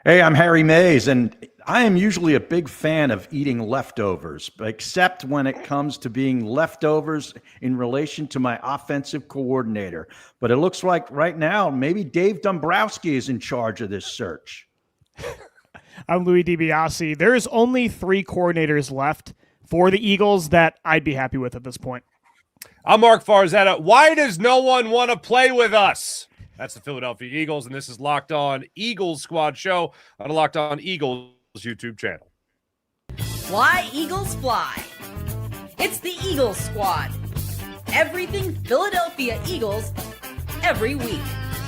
Hey, I'm Harry Mays, and I am usually a big fan of eating leftovers, except when it comes to being leftovers in relation to my offensive coordinator. But it looks like right now, maybe Dave Dombrowski is in charge of this search. I'm Louie DiBiase. There's only 3 coordinators left for the Eagles that I'd be happy with at this point. I'm Marc Farzetta. Why does no one want to play with us? That's the Philadelphia Eagles, and this is Locked On Eagles Squad Show on the Locked On Eagles YouTube channel. Fly, Eagles, fly. It's the Eagles Squad. Everything Philadelphia Eagles every week.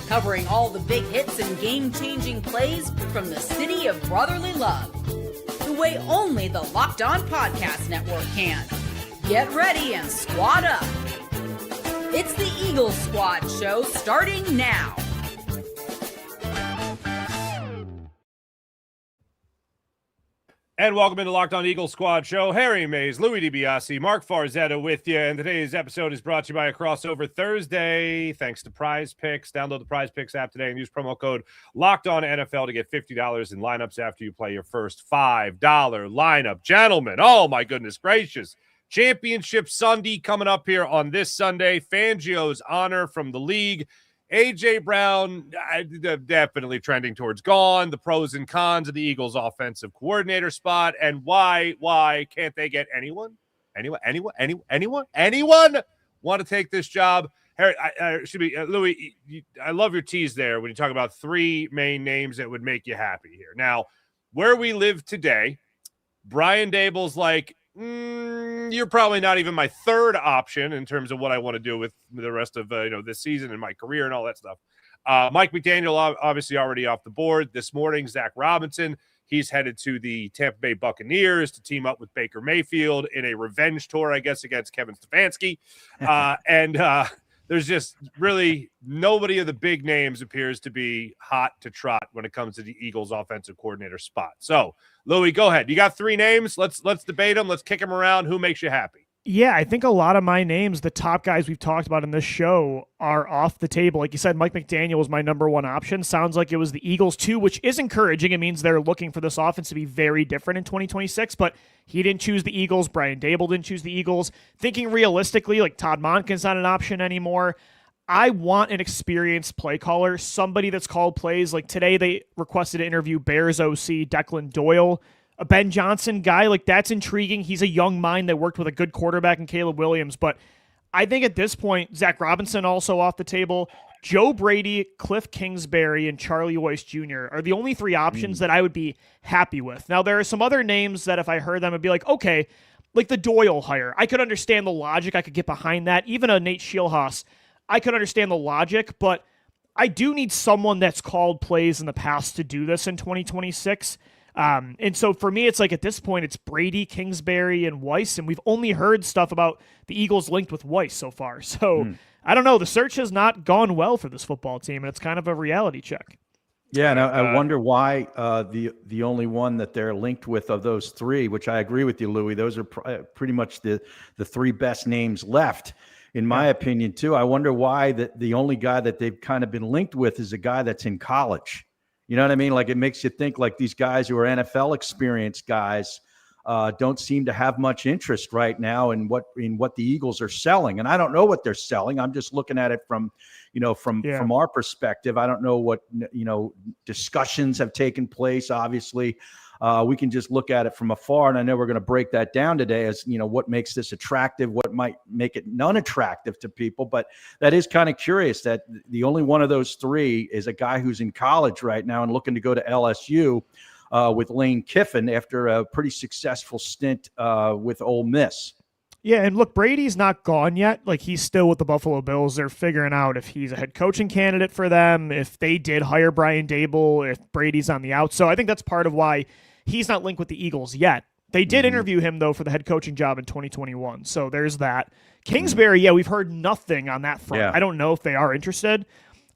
Covering all the big hits and game-changing plays from the city of brotherly love. The way only the Locked On Podcast Network can. Get ready and squad up. It's the Eagles Squad Show starting now. And welcome into Locked On Eagles Squad Show. Harry Mays, Louie DiBiase, Marc Farzetta with you. And today's episode is brought to you by a crossover Thursday. Thanks to PrizePicks. Download the PrizePicks app today and use promo code LOCKEDONNFL to get $50 in lineups after you play your first $5 lineup. Gentlemen, oh my goodness gracious. Championship Sunday coming up here on this Sunday. Fangio's honor from the league. A.J. Brown definitely trending towards gone. The pros and cons of the Eagles offensive coordinator spot. And why can't they get anyone want to take this job? Harry, Louie, I love your tease there when you talk about 3 main names that would make you happy here. Now, where we live today, Brian Daboll's like, you're probably not even my 3rd option in terms of what I want to do with the rest of this season and my career and all that stuff. Mike McDaniel obviously already off the board. This morning, Zach Robinson, he's headed to the Tampa Bay Buccaneers to team up with Baker Mayfield in a revenge tour, I guess, against Kevin Stefanski. There's just really nobody of the big names appears to be hot to trot when it comes to the Eagles offensive coordinator spot. So, Louie, go ahead. You got 3 names. Let's debate them. Let's kick them around. Who makes you happy? Yeah, I think a lot of my names, the top guys we've talked about in this show, are off the table. Like you said, Mike McDaniel was my number 1 option. Sounds like it was the Eagles too, which is encouraging. It means they're looking for this offense to be very different in 2026, but he didn't choose the Eagles. Brian Daboll didn't choose the Eagles. Thinking realistically, like Todd Monken's not an option anymore. I want an experienced play caller, somebody that's called plays. Like today, they requested to interview Bears OC Declan Doyle, a Ben Johnson guy. Like that's intriguing. He's a young mind that worked with a good quarterback in Caleb Williams. But I think at this point, Zach Robinson also off the table. Joe Brady, Cliff Kingsbury, and Charlie Weiss Jr. are the only 3 options that I would be happy with. Now, there are some other names that if I heard them, I'd be like, okay, like the Doyle hire. I could understand the logic. I could get behind that. Even a Nate Scheelhaas, I could understand the logic, but I do need someone that's called plays in the past to do this in 2026. And so for me, it's like at this point, it's Brady, Kingsbury, and Weiss, and we've only heard stuff about the Eagles linked with Weiss so far. So I don't know. The search has not gone well for this football team, and it's kind of a reality check. Yeah, and I wonder why the only one that they're linked with of those 3, which I agree with you, Louie, those are pretty much the 3 best names left. In my opinion, too. I wonder why the only guy that they've kind of been linked with is a guy that's in college. You know what I mean? Like it makes you think like these guys who are NFL experienced guys don't seem to have much interest right now in what the Eagles are selling. And I don't know what they're selling. I'm just looking at it from our perspective. I don't know what, discussions have taken place, obviously. We can just look at it from afar, and I know we're going to break that down today as, what makes this attractive, what might make it non-attractive to people. But that is kind of curious that the only one of those 3 is a guy who's in college right now and looking to go to LSU with Lane Kiffin after a pretty successful stint with Ole Miss. Yeah, and look, Brady's not gone yet. Like, he's still with the Buffalo Bills. They're figuring out if he's a head coaching candidate for them, if they did hire Brian Daboll, if Brady's on the out. So I think that's part of why he's not linked with the Eagles yet. They did interview him, though, for the head coaching job in 2021. So there's that. Kingsbury, yeah, we've heard nothing on that front. Yeah. I don't know if they are interested.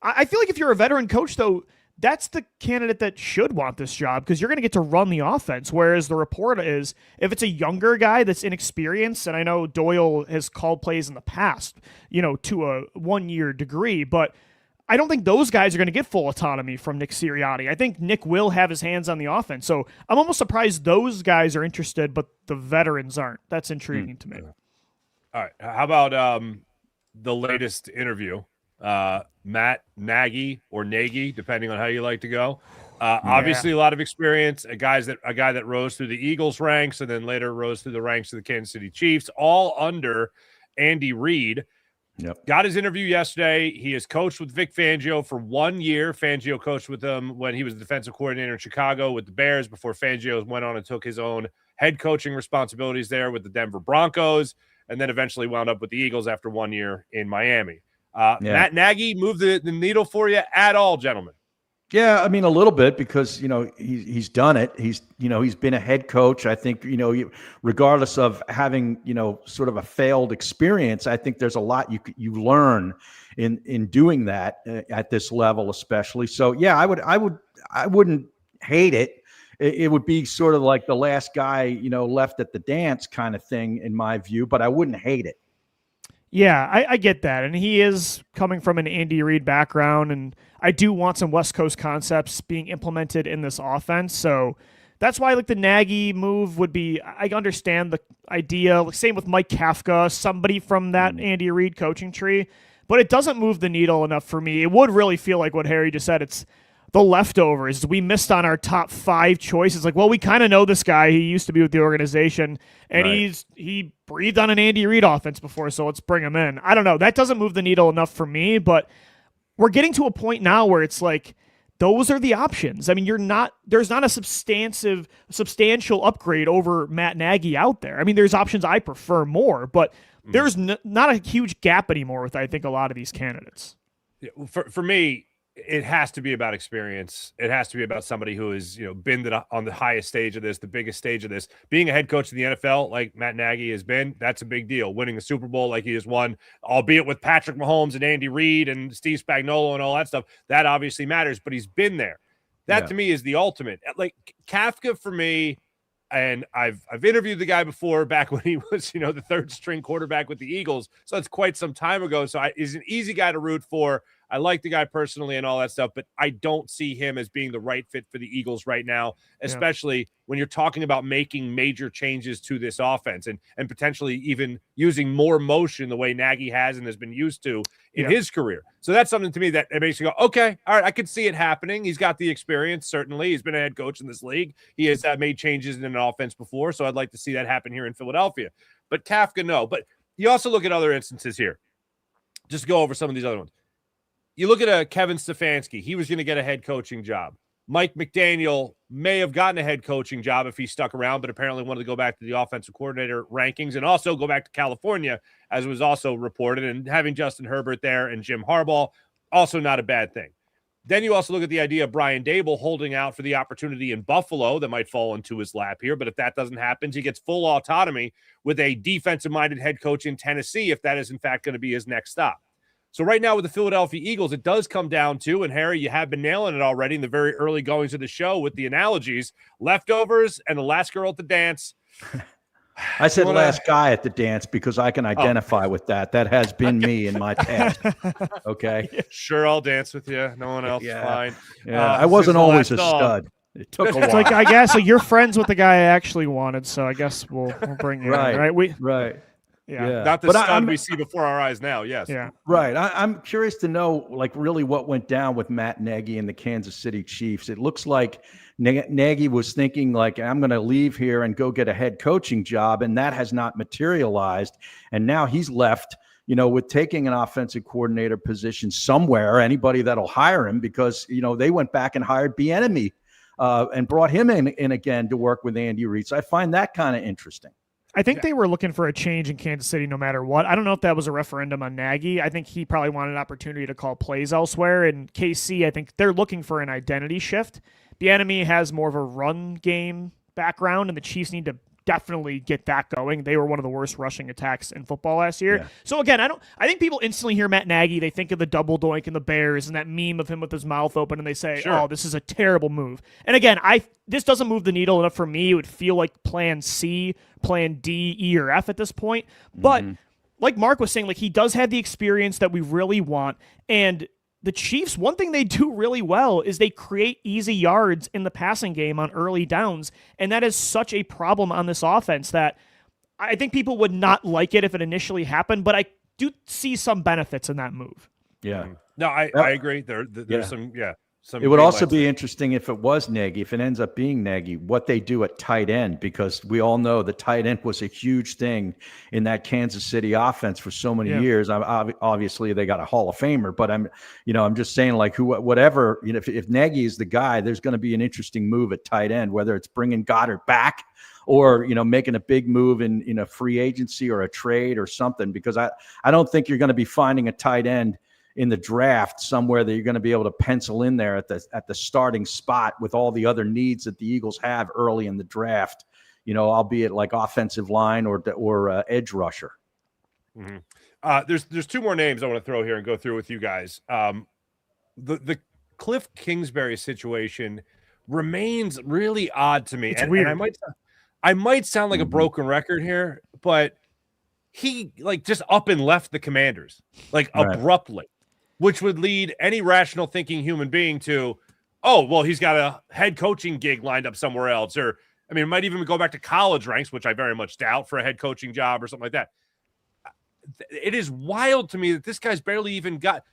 I feel like if you're a veteran coach, though, that's the candidate that should want this job because you're going to get to run the offense, whereas the report is if it's a younger guy that's inexperienced, and I know Doyle has called plays in the past, to a one-year degree, but I don't think those guys are going to get full autonomy from Nick Sirianni. I think Nick will have his hands on the offense. So I'm almost surprised those guys are interested, but the veterans aren't. That's intriguing to me. All right. How about the latest interview? Matt Nagy or Nagy, depending on how you like to go. Obviously, a lot of experience. A guy that rose through the Eagles ranks and then later rose through the ranks of the Kansas City Chiefs, all under Andy Reid. Yep. Got his interview yesterday. He has coached with Vic Fangio for 1 year. Fangio coached with him when he was the defensive coordinator in Chicago with the Bears before Fangio went on and took his own head coaching responsibilities there with the Denver Broncos, and then eventually wound up with the Eagles after 1 year in Miami. Matt Nagy moved the needle for you at all, gentlemen? Yeah, I mean, a little bit because, he's done it. He's been a head coach. I think, regardless of having, sort of a failed experience, I think there's a lot you learn in doing that at this level, especially. So, yeah, I wouldn't hate it. It would be sort of like the last guy, left at the dance kind of thing in my view, but I wouldn't hate it. Yeah, I get that. And he is coming from an Andy Reid background, and I do want some West Coast concepts being implemented in this offense. So that's why the Nagy move would be, I understand the idea. Same with Mike Kafka, somebody from that Andy Reid coaching tree, but it doesn't move the needle enough for me. It would really feel like what Harry just said. It's the leftovers. We missed on our top 5 choices. We kind of know this guy. He used to be with the organization, and he breathed on an Andy Reid offense before, so let's bring him in. I don't know. That doesn't move the needle enough for me, but we're getting to a point now where it's those are the options. I mean, there's not a substantial upgrade over Matt Nagy out there. I mean, there's options I prefer more, but there's not a huge gap anymore with, I think, a lot of these candidates. Yeah, for me, it has to be about experience. It has to be about somebody who has, been on the highest stage of this, the biggest stage of this. Being a head coach in the NFL, like Matt Nagy has been, that's a big deal. Winning the Super Bowl like he has won, albeit with Patrick Mahomes and Andy Reid and Steve Spagnuolo and all that stuff, that obviously matters, but he's been there. That to me is the ultimate. Kafka for me, and I've interviewed the guy before back when he was, the third string quarterback with the Eagles. So it's quite some time ago. So he's an easy guy to root for. I like the guy personally and all that stuff, but I don't see him as being the right fit for the Eagles right now, especially when you're talking about making major changes to this offense and potentially even using more motion the way Nagy has and has been used to in his career. So that's something to me that it makes you go, okay, all right, I could see it happening. He's got the experience, certainly. He's been a head coach in this league. He has made changes in an offense before, so I'd like to see that happen here in Philadelphia. But Kafka, no. But you also look at other instances here. Just go over some of these other ones. You look at Kevin Stefanski. He was going to get a head coaching job. Mike McDaniel may have gotten a head coaching job if he stuck around, but apparently wanted to go back to the offensive coordinator rankings and also go back to California, as was also reported. And having Justin Herbert there and Jim Harbaugh, also not a bad thing. Then you also look at the idea of Brian Dable holding out for the opportunity in Buffalo that might fall into his lap here. But if that doesn't happen, he gets full autonomy with a defensive-minded head coach in Tennessee if that is, in fact, going to be his next stop. So right now with the Philadelphia Eagles, it does come down to, and Harry, you have been nailing it already in the very early goings of the show with the analogies, leftovers and the last girl at the dance. I said last guy at the dance because I can identify with that. That has been me in my past. Okay. Sure, I'll dance with you. No one else, fine. Yeah, I wasn't always a stud. It took a while. It's I guess you're friends with the guy I actually wanted, so I guess we'll bring you in, right? Right. Yeah. Not the stud we see before our eyes now. Yes. Yeah. Right. I'm curious to know, really what went down with Matt Nagy and the Kansas City Chiefs. It looks like Nagy was thinking I'm going to leave here and go get a head coaching job, and that has not materialized. And now he's left, with taking an offensive coordinator position somewhere, anybody that'll hire him, because, they went back and hired Bieniemy and brought him in again to work with Andy Reid. So I find that kind of interesting. I think they were looking for a change in Kansas City no matter what. I don't know if that was a referendum on Nagy. I think he probably wanted an opportunity to call plays elsewhere. And KC, I think they're looking for an identity shift. Bieniemy has more of a run game background, and the Chiefs need to definitely get that going. They were one of the worst rushing attacks in football last year. Yeah. So again, I think people instantly hear Matt Nagy, they think of the double doink and the Bears and that meme of him with his mouth open, and they say, oh, this is a terrible move. And again, this doesn't move the needle enough for me. It would feel like plan C, plan D, E, or F at this point. But like Marc was saying, he does have the experience that we really want. And the Chiefs, one thing they do really well is they create easy yards in the passing game on early downs, and that is such a problem on this offense that I think people would not like it if it initially happened, but I do see some benefits in that move. Yeah. No, I agree. There's some. It would also be interesting if it was Nagy, if it ends up being Nagy, what they do at tight end, because we all know the tight end was a huge thing in that Kansas City offense for so many years. Obviously they got a Hall of Famer, but I'm just saying, like, whatever, if Nagy is the guy, there's going to be an interesting move at tight end, whether it's bringing Goddard back or, making a big move in a free agency or a trade or something, because I don't think you're going to be finding a tight end in the draft somewhere that you're going to be able to pencil in there at the starting spot with all the other needs that the Eagles have early in the draft, albeit like offensive line or edge rusher. Mm-hmm. There's two more names I want to throw here and go through with you guys. The Cliff Kingsbury situation remains really odd to me. It's weird. And I might sound like a broken record here, but he just up and left the Commanders abruptly, which would lead any rational thinking human being to, oh, well, he's got a head coaching gig lined up somewhere else. Or, it might even go back to college ranks, which I very much doubt, for a head coaching job or something like that. It is wild to me that this guy's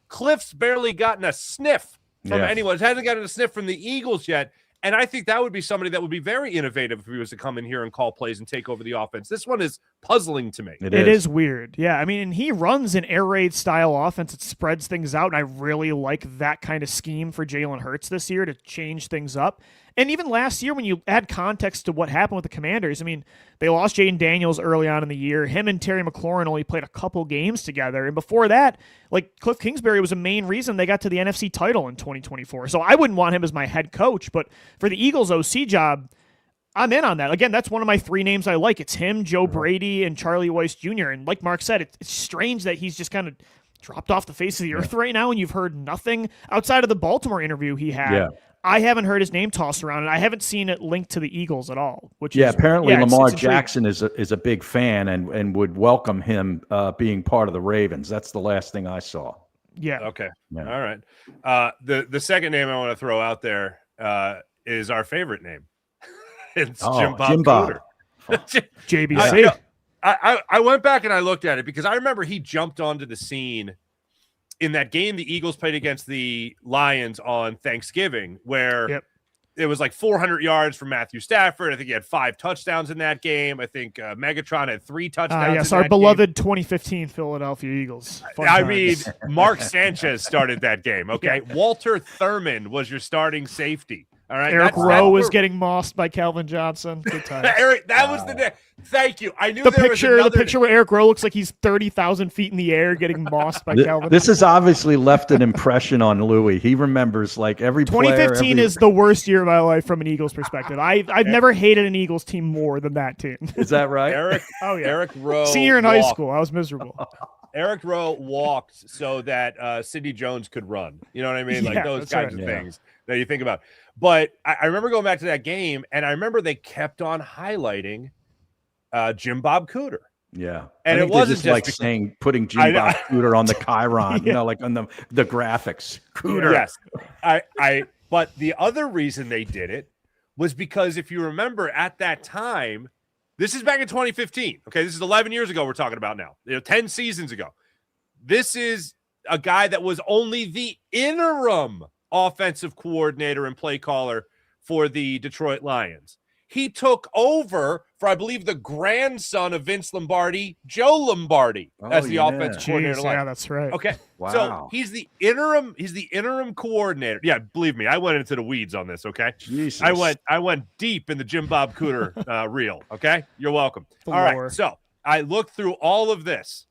Cliff's barely gotten a sniff from anyone. He hasn't gotten a sniff from the Eagles yet. And I think that would be somebody that would be very innovative if he was to come in here and call plays and take over the offense. This one is puzzling to me. It is weird. Yeah, and he runs an air raid style offense. It spreads things out, and I really like that kind of scheme for Jalen Hurts this year to change things up. And even last year, when you add context to what happened with the Commanders, they lost Jaden Daniels early on in the year. Him and Terry McLaurin only played a couple games together. And before that, Cliff Kingsbury was a main reason they got to the NFC title in 2024. So I wouldn't want him as my head coach. But for the Eagles OC job, I'm in on that. Again, that's one of my three names I like. It's him, Joe Brady, and Charlie Weiss Jr. And like Mark said, it's strange that he's just kind of dropped off the face of the earth right now, and you've heard nothing outside of the Baltimore interview he had. Yeah. I haven't heard his name tossed around, and I haven't seen it linked to the Eagles at all. Apparently Lamar Jackson is a big fan and would welcome him being part of the Ravens. That's the last thing I saw. Yeah. Okay. Yeah. All right. The second name I want to throw out there is our favorite name. It's Jim Bob. JBC. I went back and I looked at it because I remember he jumped onto the scene in that game the Eagles played against the Lions on Thanksgiving, where it was 400 yards from Matthew Stafford. I think he had 5 touchdowns in that game. I think Megatron had 3 touchdowns. Yes, our beloved 2015 Philadelphia Eagles. Mark Sanchez started that game. Okay, Walter Thurman was your starting safety. All right, Eric Rowe was getting mossed by Calvin Johnson. Good time. Eric, that was the day. Thank you. I knew the picture where Eric Rowe looks like he's 30,000 feet in the air getting mossed by Calvin. This has obviously left an impression on Louie. He remembers every 2015 is the worst year of my life from an Eagles perspective. I've never hated an Eagles team more than that team. Is that right? Eric Rowe. Senior in high school, I was miserable. Eric Rowe walked so that Sidney Jones could run. You know what I mean? Those kinds of things that you think about. But I remember going back to that game, and I remember they kept on highlighting Jim Bob Cooter. Yeah. And it wasn't just saying putting Jim Bob Cooter on the chyron, on the graphics. Cooter. Yes. But the other reason they did it was because if you remember at that time, this is back in 2015. Okay, this is 11 years ago we're talking about now. 10 seasons ago. This is a guy that was only the interim offensive coordinator and play caller for the Detroit Lions. He took over for, I believe, the grandson of Vince Lombardi, Joe Lombardi, as the offensive coordinator. Yeah, that's right. Okay, wow. So he's the interim coordinator. Yeah, believe me, I went into the weeds on this. Okay, Jesus. I went deep in the Jim Bob Cooter reel. Okay, you're welcome. All right, so I looked through all of this,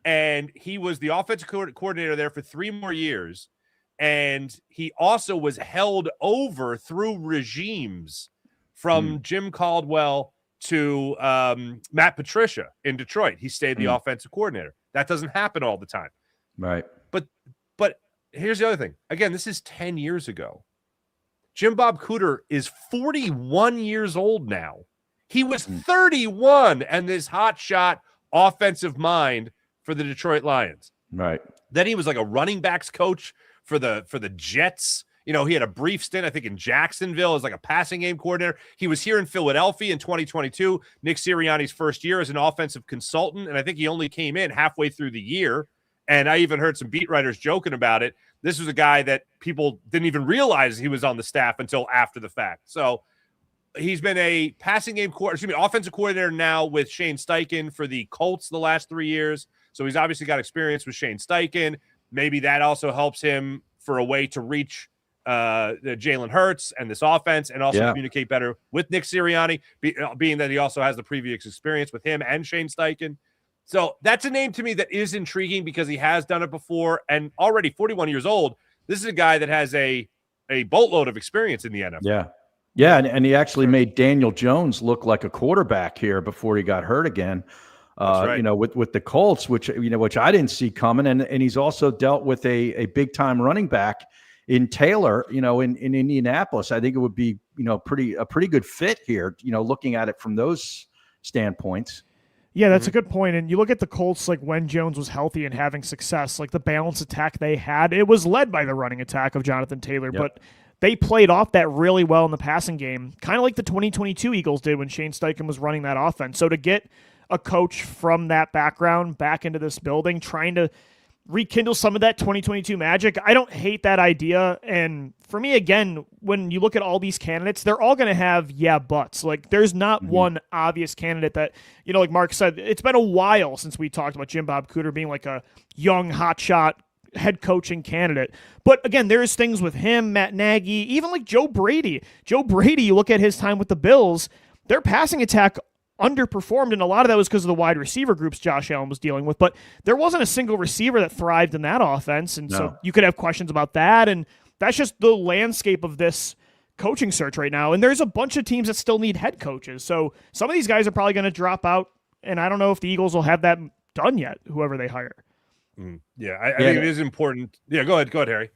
and he was the offensive coordinator there for 3 more years. And he also was held over through regimes from Jim Caldwell to Matt Patricia in Detroit. He stayed the offensive coordinator. That doesn't happen all the time. Right. But here's the other thing. Again, this is 10 years ago. Jim Bob Cooter is 41 years old now. He was 31 and this hotshot offensive mind for the Detroit Lions. Right. Then he was like a running backs coach for the Jets. You know, he had a brief stint, I think, in Jacksonville as like a passing game coordinator. He was here in Philadelphia in 2022, Nick Sirianni's first year as an offensive consultant, and I think he only came in halfway through the year. And I even heard some beat writers joking about it. This was a guy that people didn't even realize he was on the staff until after the fact. So he's been a passing game offensive coordinator now with Shane Steichen for the Colts the last 3 years. So he's obviously got experience with Shane Steichen. Maybe that also helps him for a way to reach Jalen Hurts and this offense, and also communicate better with Nick Sirianni, being that he also has the previous experience with him and Shane Steichen. So that's a name to me that is intriguing because he has done it before, and already 41 years old. This is a guy that has a boatload of experience in the NFL. Yeah, and he actually made Daniel Jones look like a quarterback here before he got hurt again. Right. You know, with the Colts, which I didn't see coming, and he's also dealt with a big time running back in Taylor, you know, in Indianapolis. I think it would be, you know, a pretty good fit here, you know, looking at it from those standpoints. Yeah, that's a good point. And you look at the Colts, like when Jones was healthy and having success, like the balanced attack they had, it was led by the running attack of Jonathan Taylor, but they played off that really well in the passing game, kind of like the 2022 Eagles did when Shane Steichen was running that offense. So to get a coach from that background back into this building, trying to rekindle some of that 2022 magic, I don't hate that idea. And for me, again, when you look at all these candidates, they're all going to have buts. Like there's not one obvious candidate that, you know, like Marc said, it's been a while since we talked about Jim Bob Cooter being like a young hotshot head coaching candidate. But again, there's things with him, Matt Nagy, even like Joe Brady. Joe Brady, you look at his time with the Bills, their passing attack underperformed, and a lot of that was because of the wide receiver groups Josh Allen was dealing with, but there wasn't a single receiver that thrived in that offense, and so you could have questions about that, and that's just the landscape of this coaching search right now, and there's a bunch of teams that still need head coaches, so some of these guys are probably going to drop out, and I don't know if the Eagles will have that done yet, whoever they hire. Yeah, I think it is important. Yeah, go ahead, Harry.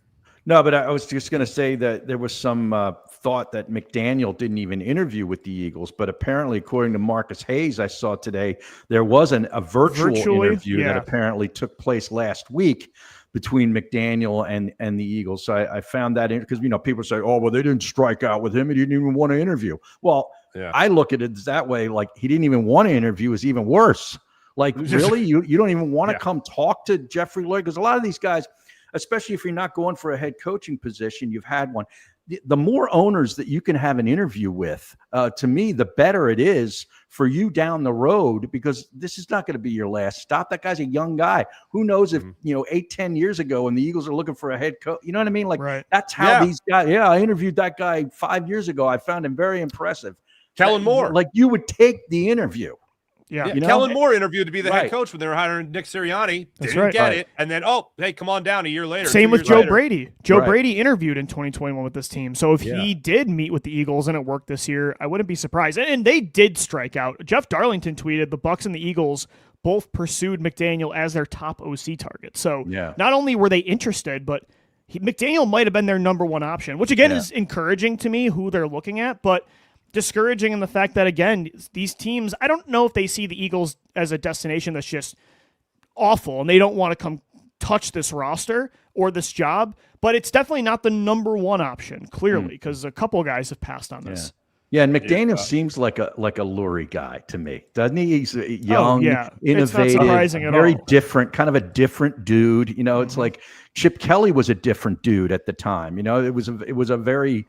No, but I was just going to say that there was some thought that McDaniel didn't even interview with the Eagles, but apparently, according to Marcus Hayes, I saw today, there was a virtual interview that apparently took place last week between McDaniel and the Eagles. So I found that because, you know, people say, oh, well, they didn't strike out with him. He didn't even want to interview. Well, I look at it that way, like he didn't even want to interview is even worse. Like, really? You don't even want to come talk to Jeffrey Lurie? Because a lot of these guys, especially if you're not going for a head coaching position, you've had one. The more owners that you can have an interview with, to me, the better it is for you down the road, because this is not going to be your last stop. That guy's a young guy. Who knows if, 8-10 years ago and the Eagles are looking for a head coach, you know what I mean? Like that's how these guys, I interviewed that guy 5 years ago. I found him very impressive. Kellen Moore. Like you would take the interview. Yeah. You know? Kellen Moore interviewed to be the head coach when they were hiring Nick Sirianni. Didn't get it. And then, hey, come on down a year later. Same with Joe Brady. Joe Brady interviewed in 2021 with this team. So if he did meet with the Eagles and it worked this year, I wouldn't be surprised. And they did strike out. Jeff Darlington tweeted the Bucs and the Eagles both pursued McDaniel as their top OC target. So not only were they interested, but McDaniel might have been their number one option, which again is encouraging to me who they're looking at, but discouraging in the fact that, again, these teams, I don't know if they see the Eagles as a destination that's just awful and they don't want to come touch this roster or this job, but it's definitely not the number one option, clearly, because a couple of guys have passed on this. Yeah, and McDaniel seems like a Lurie guy to me, doesn't he? He's young, innovative, very different, kind of a different dude. You know, it's like Chip Kelly was a different dude at the time. You know, it was a very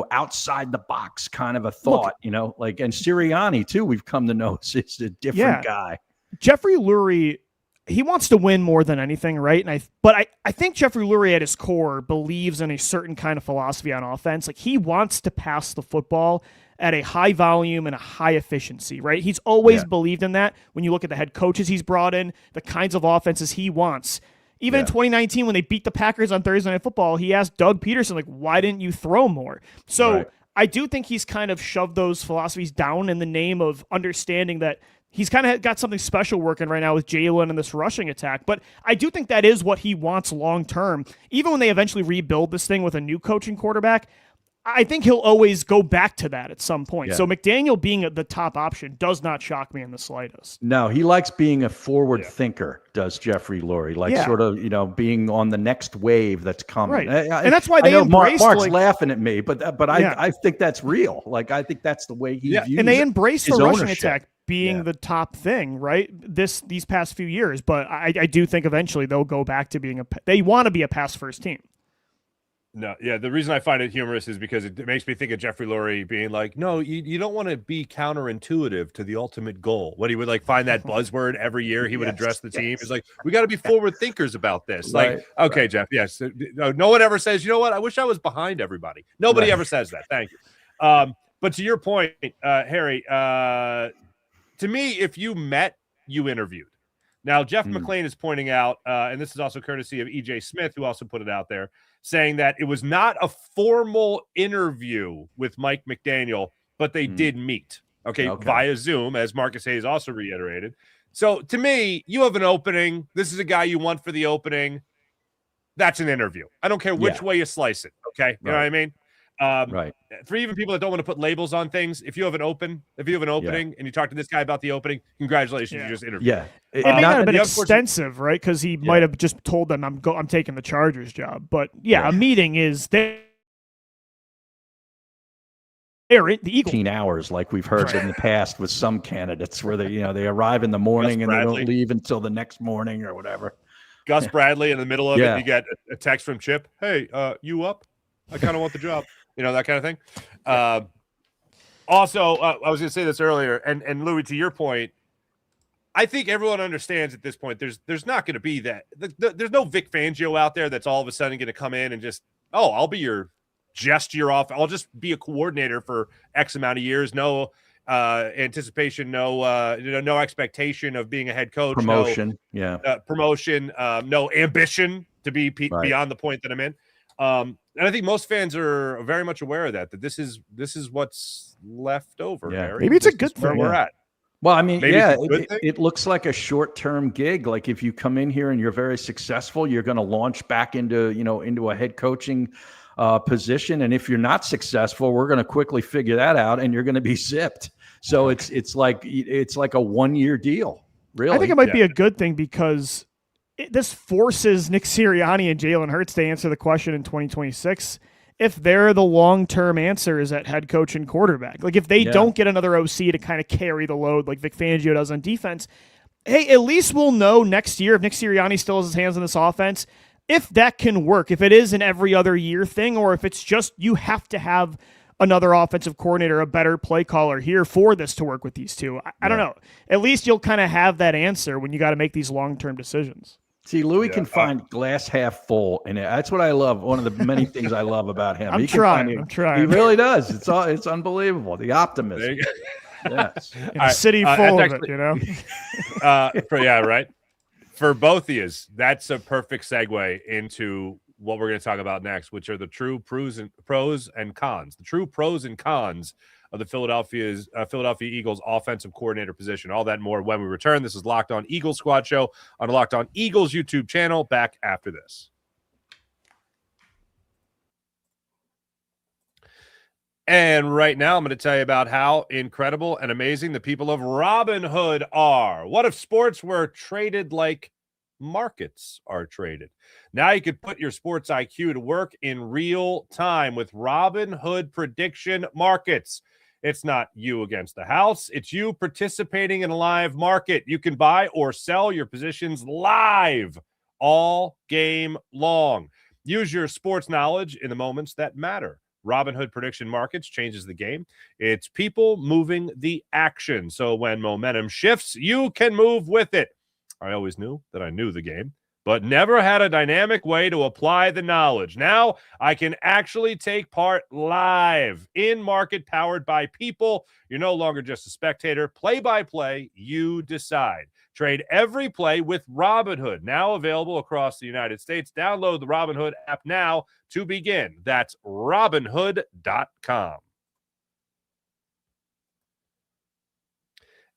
outside the box kind of a thought. And Sirianni too. We've come to know is a different guy. Jeffrey Lurie, he wants to win more than anything, right? But I think Jeffrey Lurie at his core believes in a certain kind of philosophy on offense. Like he wants to pass the football at a high volume and a high efficiency, right? He's always believed in that. When you look at the head coaches he's brought in, the kinds of offenses he wants. Even in 2019, when they beat the Packers on Thursday Night Football, he asked Doug Peterson, like, why didn't you throw more? So I do think he's kind of shoved those philosophies down in the name of understanding that he's kind of got something special working right now with Jalen and this rushing attack. But I do think that is what he wants long-term. Even when they eventually rebuild this thing with a new coaching quarterback, I think he'll always go back to that at some point. Yeah. So McDaniel being the top option does not shock me in the slightest. No, he likes being a forward thinker, does Jeffrey Lurie, like sort of, being on the next wave that's coming. Right. And that's why they embraced, Mark's laughing at me, but I think that's real. Like, I think that's the way he views it. And they embraced the rushing ownership. attack being the top thing, right? These past few years. But I do think eventually they'll go back to being they want to be a pass first team. No, yeah. The reason I find it humorous is because it makes me think of Jeffrey Lurie being like, no, you don't want to be counterintuitive to the ultimate goal. When he would like find that buzzword every year, he would address the team. It's like, we got to be forward thinkers about this. Right, like, okay, Jeff, yes. No one ever says, you know what? I wish I was behind everybody. Nobody ever says that. Thank you. But to your point, Harry, to me, if you met, you interviewed. Now, Jeff McClain is pointing out, and this is also courtesy of E.J. Smith, who also put it out there, saying that it was not a formal interview with Mike McDaniel, but they did meet, okay, via Zoom, as Marcus Hayes also reiterated. So, to me, you have an opening. This is a guy you want for the opening. That's an interview. I don't care which way you slice it, okay? You know what I mean? Right. For even people that don't want to put labels on things, if you have an opening and you talk to this guy about the opening, congratulations, you just interviewed. Yeah. It may not have been extensive, right? Because he might have just told them, I'm taking the Chargers job. But a meeting is there. The Eagles. 18 hours, like we've heard in the past with some candidates, where they arrive in the morning and they don't leave until the next morning or whatever. Gus Bradley in the middle of it, you get a text from Chip. Hey, you up? I kind of want the job. That kind of thing. Also, I was going to say this earlier, and Louie, to your point, I think everyone understands at this point there's not going to be that. There's no Vic Fangio out there that's all of a sudden going to come in and just, I'll be your year off. I'll just be a coordinator for X amount of years. No anticipation, no expectation of being a head coach. Promotion, promotion, no ambition to be beyond the point that I'm in. And I think most fans are very much aware of that this is what's left over. Harry. Maybe it's a good thing. Where we're at. Well, I mean, it looks like a short-term gig. Like, if you come in here and you're very successful, you're going to launch back into a head coaching position. And if you're not successful, we're going to quickly figure that out, and you're going to be zipped. So it's like a 1-year deal. Really, I think it might be a good thing because this forces Nick Sirianni and Jalen Hurts to answer the question in 2026 if they're the long-term answers at head coach and quarterback. Like, if they don't get another OC to kind of carry the load like Vic Fangio does on defense, hey, at least we'll know next year if Nick Sirianni still has his hands on this offense, if that can work, if it is an every other year thing, or if it's just you have to have another offensive coordinator, a better play caller here for this to work with these two. I don't know. At least you'll kind of have that answer when you got to make these long-term decisions. See, Louie can find glass half full, and that's what I love. One of the many things I love about him. I'm trying. He really does. It's unbelievable. The optimism. Yes. A city full of it, right. For both of you, that's a perfect segue into what we're going to talk about next, which are the true pros and cons. The true pros and cons of the Philadelphia Eagles offensive coordinator position. All that and more when we return. This is Locked On Eagles Squad Show on the Locked On Eagles YouTube channel. Back after this. And right now, I'm going to tell you about how incredible and amazing the people of Robinhood are. What if sports were traded like markets are traded? Now you could put your sports IQ to work in real time with Robinhood prediction markets. It's not you against the house. It's you participating in a live market. You can buy or sell your positions live all game long. Use your sports knowledge in the moments that matter. Robinhood prediction markets changes the game. It's people moving the action. So when momentum shifts, you can move with it. I always knew that I knew the game, but never had a dynamic way to apply the knowledge. Now I can actually take part live in market powered by people. You're no longer just a spectator. Play by play, you decide. Trade every play with Robinhood, now available across the United States. Download the Robinhood app now to begin. That's Robinhood.com.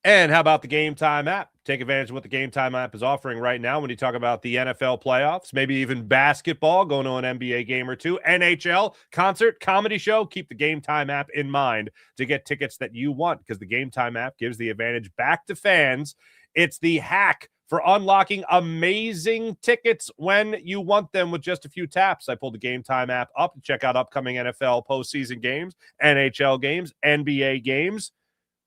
And how about the Game Time app? Take advantage of what the Game Time app is offering right now when you talk about the NFL playoffs, maybe even basketball, going to an NBA game or two, NHL, concert, comedy show. Keep the Game Time app in mind to get tickets that you want, because the Game Time app gives the advantage back to fans. It's the hack for unlocking amazing tickets when you want them with just a few taps. I pulled the Game Time app up to check out upcoming NFL postseason games, NHL games, NBA games.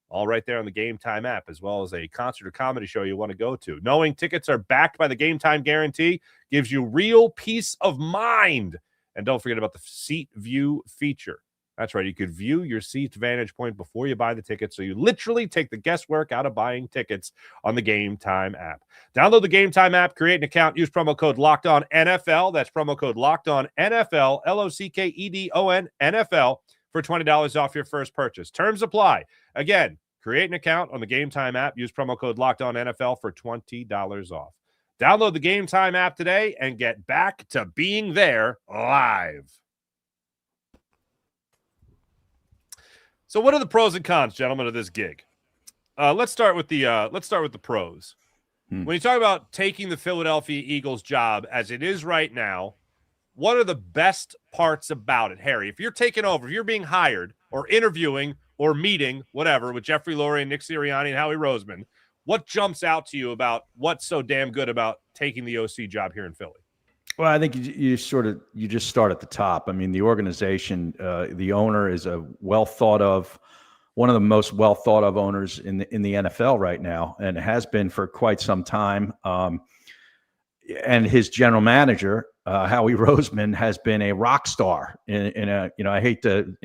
All right there on the Game Time app, as well as a concert or comedy show you want to go to. Knowing tickets are backed by the Game Time guarantee gives you real peace of mind. And don't forget about the seat view feature. That's right. You could view your seat's vantage point before you buy the ticket, so you literally take the guesswork out of buying tickets on the Game Time app. Download the Game Time app, create an account, use promo code LOCKEDONNFL. That's promo code LOCKEDONNFL, LOCKEDON NFL, for $20 off your first purchase. Terms apply. Again, create an account on the Game Time app. Use promo code LOCKEDONNFL for $20 off. Download the Game Time app today and get back to being there live. So, what are the pros and cons, gentlemen, of this gig? Let's start with the pros. When you talk about taking the Philadelphia Eagles job as it is right now, what are the best parts about it, Harry? If you're taking over, if you're being hired or interviewing or meeting, whatever, with Jeffrey Lurie and Nick Sirianni and Howie Roseman, what jumps out to you about what's so damn good about taking the OC job here in Philly? Well, I think you just start at the top. I mean, the organization, the owner is a well thought of, one of the most well thought of owners in the NFL right now, and has been for quite some time. And his general manager, Howie Roseman, has been a rock star in a, I hate to,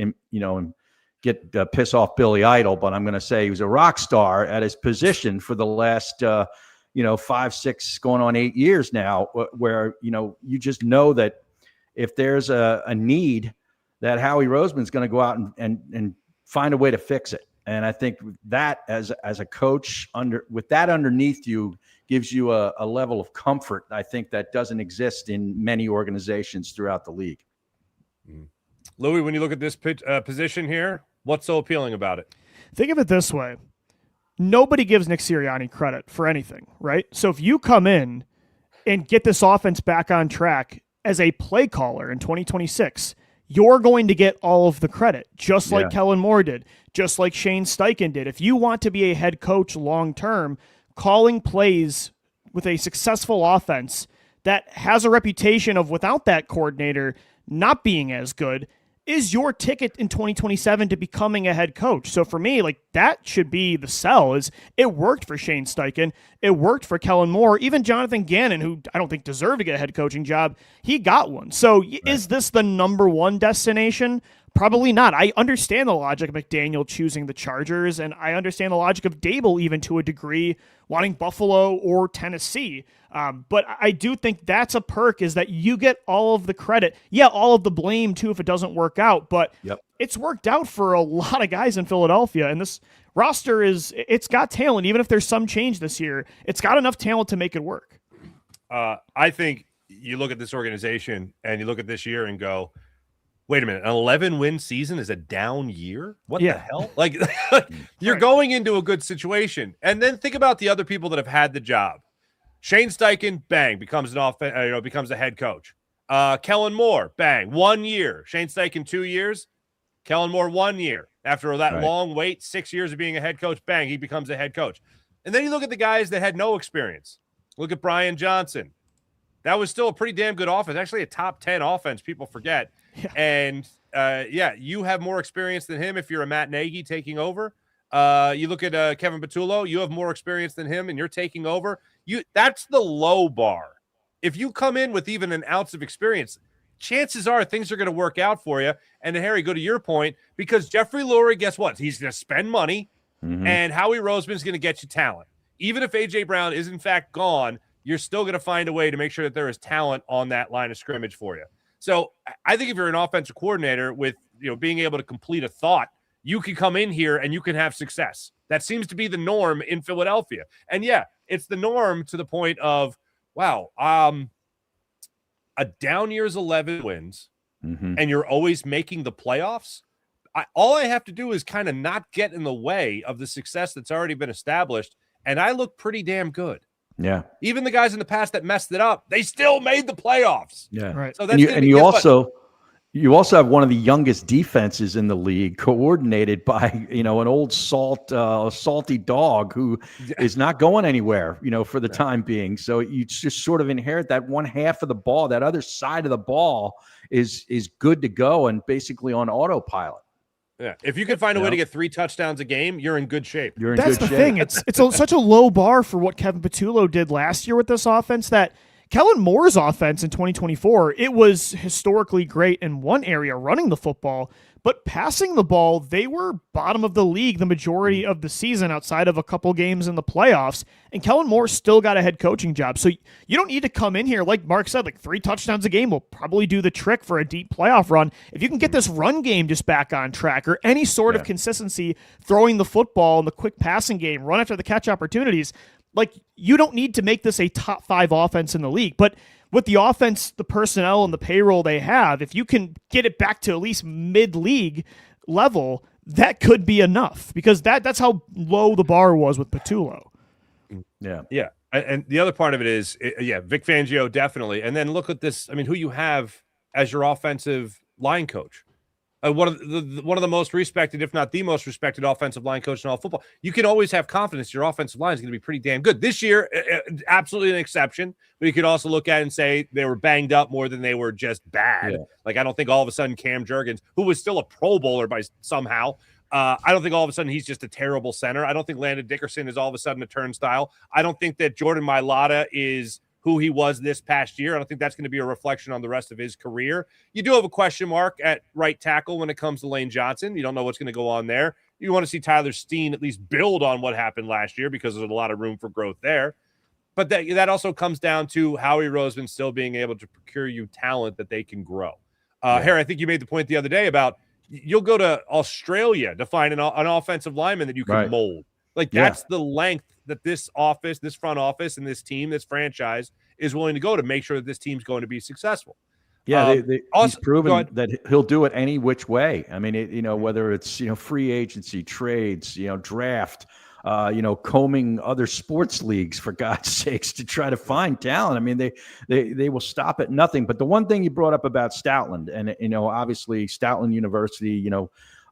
get piss off Billy Idol, but I'm going to say he was a rock star at his position for the last, 5, 6, going on 8 years now, where, you just know that if there's a need, that Howie Roseman's going to go out and find a way to fix it. And I think that as a coach, with that underneath you, gives you a level of comfort, I think, that doesn't exist in many organizations throughout the league. Louie, when you look at this position here, what's so appealing about it? Think of it this way. Nobody gives Nick Sirianni credit for anything, right? So if you come in and get this offense back on track as a play caller in 2026, you're going to get all of the credit, just like Kellen Moore did, just like Shane Steichen did. If you want to be a head coach long-term, calling plays with a successful offense that has a reputation of, without that coordinator, not being as good, is your ticket in 2027 to becoming a head coach. So for me, that should be the sell. Is it worked for Shane Steichen, it worked for Kellen Moore, even Jonathan Gannon, who I don't think deserved to get a head coaching job, he got one. So is this the number one destination? Probably not. I understand the logic of McDaniel choosing the Chargers, and I understand the logic of Dable, even to a degree, wanting Buffalo or Tennessee. But I do think that's a perk, is that you get all of the credit. Yeah, all of the blame, too, if it doesn't work out. But it's worked out for a lot of guys in Philadelphia, and this roster it's got talent. Even if there's some change this year, it's got enough talent to make it work. I think you look at this organization and you look at this year and go, wait a minute, an 11-win season is a down year? What the hell? You're going into a good situation. And then think about the other people that have had the job. Shane Steichen, bang, becomes becomes a head coach. Kellen Moore, bang, 1 year. Shane Steichen, 2 years. Kellen Moore, 1 year. After that long wait, 6 years of being a head coach, bang, he becomes a head coach. And then you look at the guys that had no experience. Look at Brian Johnson. That was still a pretty damn good offense. Actually, a top 10 offense, people forget. Yeah. And, you have more experience than him if you're a Matt Nagy taking over. You look at Kevin Patullo, you have more experience than him, and you're taking over. That's the low bar. If you come in with even an ounce of experience, chances are things are going to work out for you. And Harry, go to your point, because Jeffrey Lurie, guess what? He's going to spend money, and Howie Roseman's going to get you talent. Even if A.J. Brown is, in fact, gone, you're still going to find a way to make sure that there is talent on that line of scrimmage for you. So I think if you're an offensive coordinator with being able to complete a thought, you can come in here and you can have success. That seems to be the norm in Philadelphia. And it's the norm to the point of, wow, a down year's 11 wins, and you're always making the playoffs. all I have to do is kind of not get in the way of the success that's already been established, and I look pretty damn good. Yeah. Even the guys in the past that messed it up, they still made the playoffs. Yeah. Right. So that's you also have one of the youngest defenses in the league, coordinated by an old salty dog who is not going anywhere, for the time being. So you just sort of inherit that one half of the ball. That other side of the ball is good to go and basically on autopilot. Yeah, if you can find a way to get 3 touchdowns a game, you're in good shape. That's the thing. It's such a low bar for what Kevin Patullo did last year with this offense that Kellen Moore's offense in 2024, it was historically great in one area, running the football, but passing the ball, they were bottom of the league the majority of the season outside of a couple games in the playoffs, and Kellen Moore still got a head coaching job. So you don't need to come in here, like Mark said, like 3 touchdowns a game will probably do the trick for a deep playoff run. If you can get this run game just back on track or any sort of consistency throwing the football in the quick passing game, run after the catch opportunities, like, you don't need to make this a top 5 offense in the league. But with the offense, the personnel, and the payroll they have, if you can get it back to at least mid-league level, that could be enough. Because that's how low the bar was with Patullo. Yeah. Yeah. And the other part of it is, Vic Fangio, definitely. And then look at this. I mean, who you have as your offensive line coach. One of the most respected, if not the most respected offensive line coach in all football. You can always have confidence your offensive line is going to be pretty damn good. This year, absolutely an exception, but you could also look at it and say they were banged up more than they were just bad. Yeah. Like, I don't think all of a sudden Cam Jurgens, who was still a Pro Bowler by somehow, I don't think all of a sudden he's just a terrible center. I don't think Landon Dickerson is all of a sudden a turnstile. I don't think that Jordan Mailata is who he was this past year. I don't think that's going to be a reflection on the rest of his career. You do have a question mark at right tackle when it comes to Lane Johnson. You don't know what's going to go on there. You want to see Tyler Steen at least build on what happened last year because there's a lot of room for growth there. But that also comes down to Howie Roseman still being able to procure you talent that they can grow. Harry, I think you made the point the other day about you'll go to Australia to find an offensive lineman that you can mold. Like, that's the length that this front office, and this team, this franchise is willing to go to make sure that this team's going to be successful. Yeah, he's proven that he'll do it any which way. I mean, whether it's, free agency, trades, draft, combing other sports leagues, for God's sakes, to try to find talent. I mean, they will stop at nothing. But the one thing you brought up about Stoutland, and, obviously Stoutland University,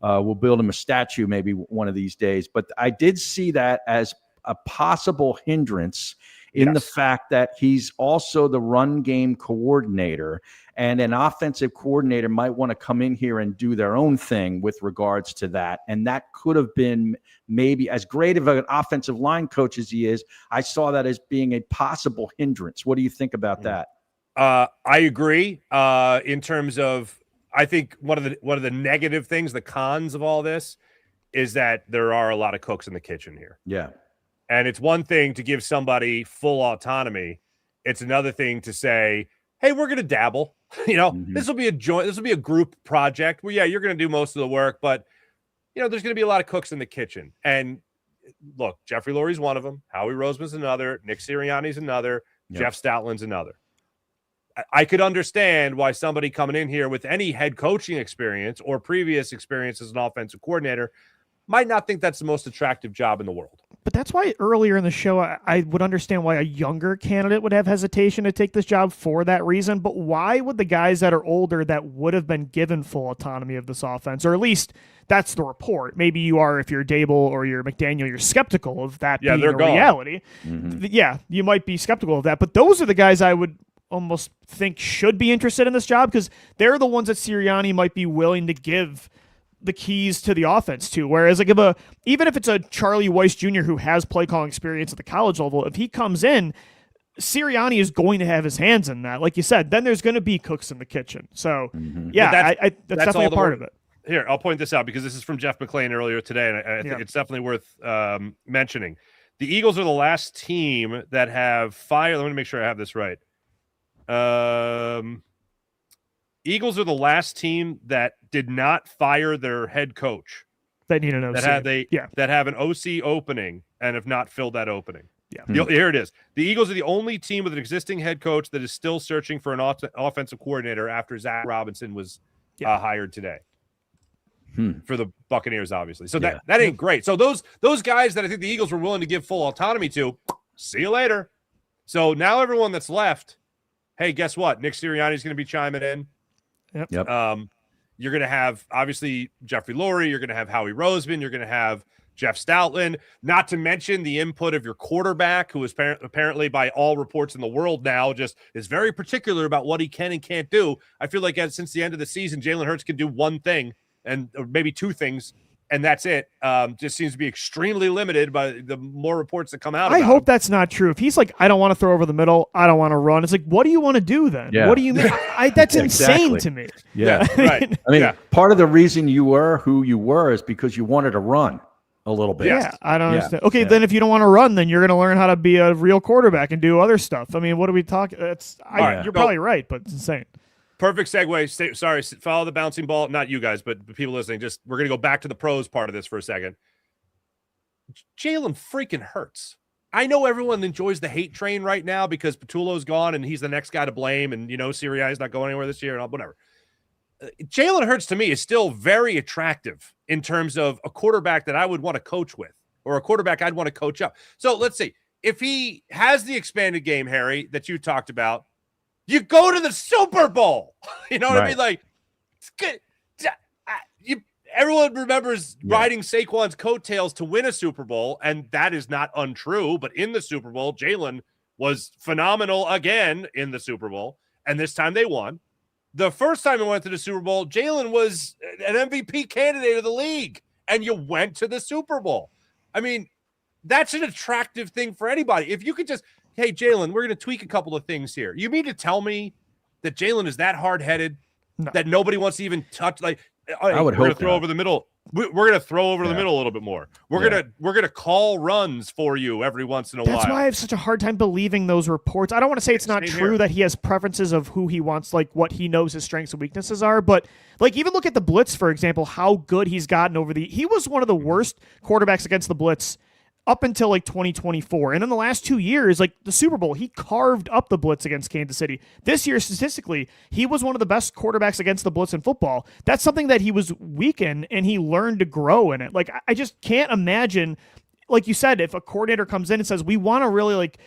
we'll build him a statue maybe one of these days. But I did see that as a possible hindrance in the fact that he's also the run game coordinator, and an offensive coordinator might want to come in here and do their own thing with regards to that. And that could have been maybe, as great of an offensive line coach as he is, I saw that as being a possible hindrance. What do you think about that? I agree. In terms of, I think one of the negative things, the cons of all this, is that there are a lot of cooks in the kitchen here. Yeah. And it's one thing to give somebody full autonomy. It's another thing to say, hey, we're going to dabble. This will be a joint. This will be a group project where, you're going to do most of the work, but, there's going to be a lot of cooks in the kitchen. And look, Jeffrey Lurie's one of them. Howie Roseman's another. Nick Sirianni's another. Yep. Jeff Stoutland's another. I could understand why somebody coming in here with any head coaching experience or previous experience as an offensive coordinator might not think that's the most attractive job in the world. But that's why earlier in the show, I would understand why a younger candidate would have hesitation to take this job for that reason. But why would the guys that are older that would have been given full autonomy of this offense, or at least that's the report. Maybe you are, if you're Dable or you're McDaniel, you're skeptical of that being a reality. Mm-hmm. Yeah, you might be skeptical of that. But those are the guys I would almost think should be interested in this job, because they're the ones that Sirianni might be willing to give the keys to the offense to. Whereas like even if it's a Charlie Weiss Jr. who has play calling experience at the college level, if he comes in, Sirianni is going to have his hands in that. Like you said, then there's going to be cooks in the kitchen. So that's definitely a part of it. Here, I'll point this out because this is from Jeff McClain earlier today, and I think it's definitely worth mentioning. The Eagles are the last team that have fired. Let me make sure I have this right. Eagles are the last team that did not fire their head coach. That need an OC. That have an OC opening and have not filled that opening. Yeah. Here it is. The Eagles are the only team with an existing head coach that is still searching for an offensive coordinator after Zach Robinson was hired today. for the Buccaneers, obviously. So that ain't great. So those guys that I think the Eagles were willing to give full autonomy to, see you later. So now everyone that's left, hey, guess what? Nick Sirianni's going to be chiming in. Yep. You're going to have, obviously, Jeffrey Lurie. You're going to have Howie Roseman. You're going to have Jeff Stoutland, not to mention the input of your quarterback, who is apparently, by all reports in the world now, just is very particular about what he can and can't do. I feel like since the end of the season, Jalen Hurts can do one thing or maybe two things, and that's it. Just seems to be extremely limited by the more reports that come out. I hope him. that's not true. If he's like, I don't want to throw over the middle, I don't want to run. It's like, what do you want to do then? Yeah. What do you mean? That's insane to me. Yeah. Right. I mean, part of the reason you were who you were is because you wanted to run a little bit. Yeah, I don't understand. Okay, then if you don't want to run, then you're going to learn how to be a real quarterback and do other stuff. I mean, what are we talking? You're probably right, but it's insane. Perfect segue. Sorry, follow the bouncing ball. Not you guys, but people listening. Just we're going to go back to the pros part of this for a second. Jalen freaking Hurts. I know everyone enjoys the hate train right now because Patullo's gone and he's the next guy to blame, and Sirianni's not going anywhere this year and all, whatever. Jalen Hurts to me is still very attractive in terms of a quarterback that I would want to coach with, or a quarterback I'd want to coach up. So let's see. If he has the expanded game, Harry, that you talked about, you go to the Super Bowl. You know what I mean? Like, it's good. Everyone remembers riding Saquon's coattails to win a Super Bowl, and that is not untrue. But in the Super Bowl, Jalen was phenomenal again in the Super Bowl, and this time they won. The first time we went to the Super Bowl, Jalen was an MVP candidate of the league, and you went to the Super Bowl. I mean, that's an attractive thing for anybody. If you could just, hey, Jalen, we're going to tweak a couple of things here. You mean to tell me that Jalen is that hard-headed that nobody wants to even touch? Like, I would we're hope going to throw over the middle. We're going to throw over the middle a little bit more. We're gonna call runs for you every once in a while. That's why I have such a hard time believing those reports. I don't want to say it's not true that he has preferences of who he wants, like what he knows his strengths and weaknesses are, but like even look at the blitz, for example, how good he's gotten he was one of the worst quarterbacks against the blitz up until like 2024. And in the last 2 years, like the Super Bowl, he carved up the blitz against Kansas City. This year, statistically, he was one of the best quarterbacks against the blitz in football. That's something that he was weak in, and he learned to grow in it. Like, I just can't imagine, like you said, if a coordinator comes in and says, we want to really like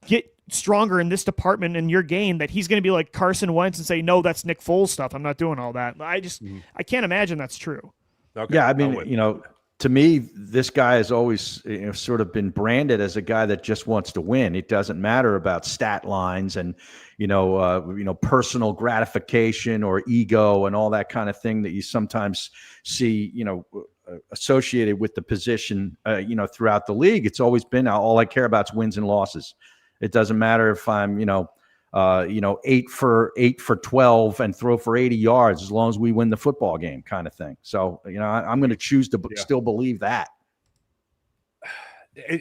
get stronger in this department in your game, that he's going to be like Carson Wentz and say, no, that's Nick Foles stuff. I'm not doing all that. I can't imagine that's true. Okay. Yeah, I mean, to me, this guy has always sort of been branded as a guy that just wants to win. It doesn't matter about stat lines and personal gratification or ego and all that kind of thing that you sometimes see associated with the position throughout the league. It's always been all I care about is wins and losses. It doesn't matter if I'm 8 for 12 and throw for 80 yards as long as we win the football game, kind of thing. So, I'm going to choose to still believe that.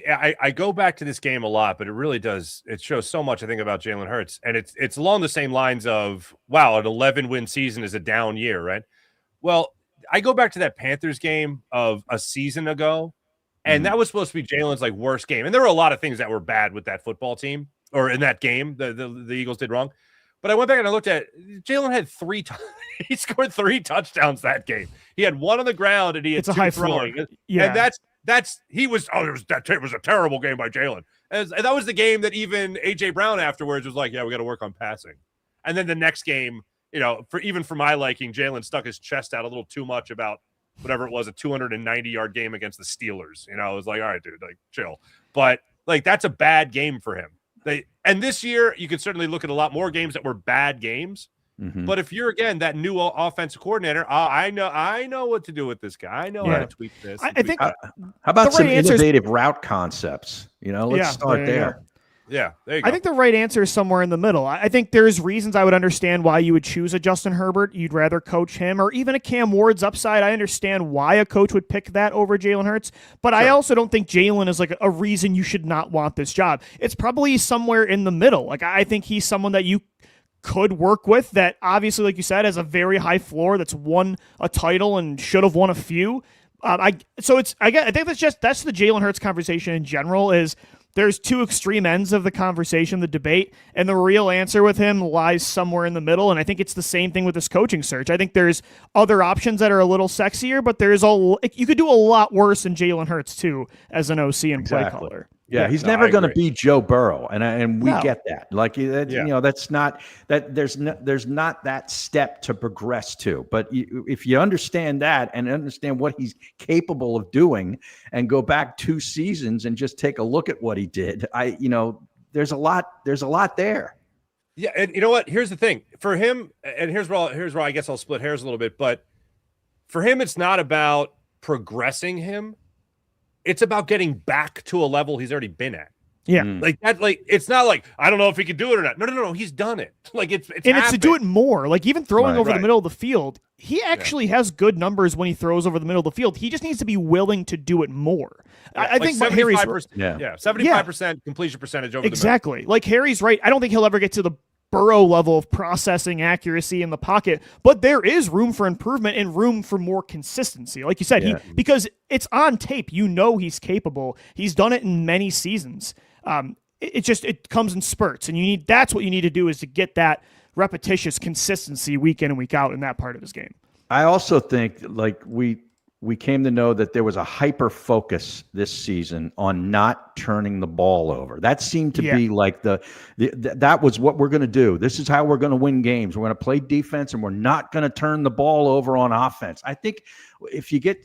I go back to this game a lot, but it really does. It shows so much, I think, about Jalen Hurts. And it's along the same lines of, wow, an 11-win season is a down year, right? Well, I go back to that Panthers game of a season ago, and that was supposed to be Jalen's like worst game. And there were a lot of things that were bad with that football team. Or in that game, the Eagles did wrong. But I went back and I looked at Jalen had he scored 3 touchdowns that game. He had 1 on the ground and he had 2 throwing. Yeah. And it was a terrible game by Jalen. And that was the game that even AJ Brown afterwards was like, yeah, we got to work on passing. And then the next game, for my liking, Jalen stuck his chest out a little too much about whatever it was, a 290-yard game against the Steelers. It was like, all right, dude, like chill. But like that's a bad game for him. And this year, you could certainly look at a lot more games that were bad games. Mm-hmm. But if you're, again, that new offensive coordinator, I know what to do with this guy. I know how to tweak this. I think. How about some innovative route concepts? Let's start there. Yeah, there you go. I think the right answer is somewhere in the middle. I think there's reasons I would understand why you would choose a Justin Herbert. You'd rather coach him, or even a Cam Ward's upside. I understand why a coach would pick that over Jalen Hurts, but I also don't think Jalen is like a reason you should not want this job. It's probably somewhere in the middle. Like, I think he's someone that you could work with that obviously, like you said, has a very high floor, that's won a title and should have won a few. I think that's the Jalen Hurts conversation in general is there's two extreme ends of the conversation, the debate, and the real answer with him lies somewhere in the middle. And I think it's the same thing with this coaching search. I think there's other options that are a little sexier, but you could do a lot worse than Jalen Hurts too as an OC and play caller. Yeah, he's never going to be Joe Burrow, and we get that. Like that's not that. There's not that step to progress to. But if you understand that and understand what he's capable of doing, and go back 2 seasons and just take a look at what he did, there's a lot there. Yeah, and you know what? Here's the thing for him, and here's where I guess I'll split hairs a little bit. But for him, it's not about progressing him. It's about getting back to a level he's already been at. Yeah. Like that, like it's not like I don't know if he can do it or not. No. He's done it. Like it's to do it more. Like even throwing over the middle of the field, he actually has good numbers when he throws over the middle of the field. He just needs to be willing to do it more. Yeah, I think 75%, 75% completion percentage over exactly. the middle. Like Harry's right. I don't think he'll ever get to the Burrow level of processing accuracy in the pocket, but there is room for improvement and room for more consistency. Like you said, because it's on tape, he's capable. He's done it in many seasons. It comes in spurts, and that's what you need to do is to get that repetitious consistency week in and week out in that part of his game. I also think like we came to know that there was a hyper focus this season on not turning the ball over. That seemed to be like that was what we're going to do. This is how we're going to win games. We're going to play defense and we're not going to turn the ball over on offense. I think if you get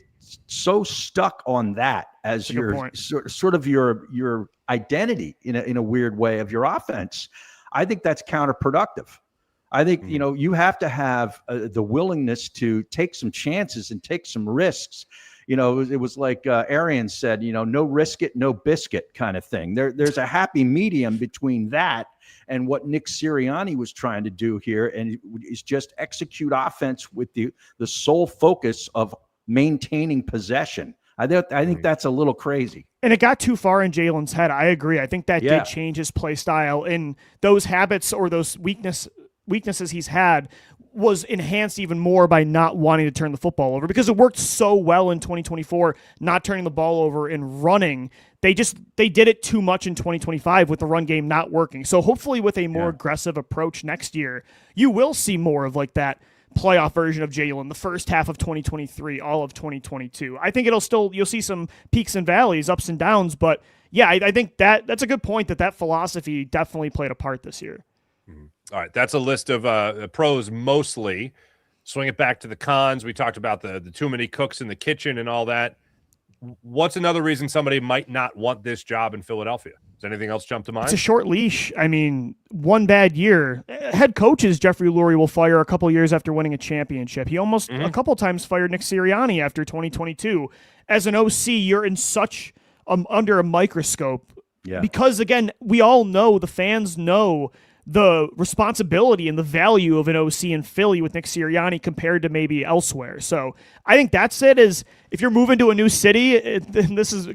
so stuck on that as your sort of your identity in a weird way of your offense, I think that's counterproductive. I think, you have to have the willingness to take some chances and take some risks. It was like Arian said, no risk it, no biscuit kind of thing. There's a happy medium between that and what Nick Sirianni was trying to do here. And is just execute offense with the sole focus of maintaining possession. I think that's a little crazy. And it got too far in Jalen's head. I agree. I think that did change his play style, and those habits or those weaknesses he's had was enhanced even more by not wanting to turn the football over, because it worked so well in 2024, not turning the ball over and running. They did it too much in 2025 with the run game not working. So hopefully with a more aggressive approach next year, you will see more of like that playoff version of Jalen the first half of 2023, all of 2022. I think you'll see some peaks and valleys, ups and downs, but I think that's a good point that philosophy definitely played a part this year. Mm-hmm. All right, that's a list of pros mostly. Swing it back to the cons. We talked about the too many cooks in the kitchen and all that. What's another reason somebody might not want this job in Philadelphia? Does anything else jump to mind? It's a short leash. I mean, one bad year. Head coaches Jeffrey Lurie will fire a couple years after winning a championship. He almost a couple times fired Nick Sirianni after 2022. As an OC, you're in such under a microscope. Yeah. Because, again, we all know, the fans know the responsibility and the value of an OC in Philly with Nick Sirianni compared to maybe elsewhere. So I think that's it. Is if you're moving to a new city, it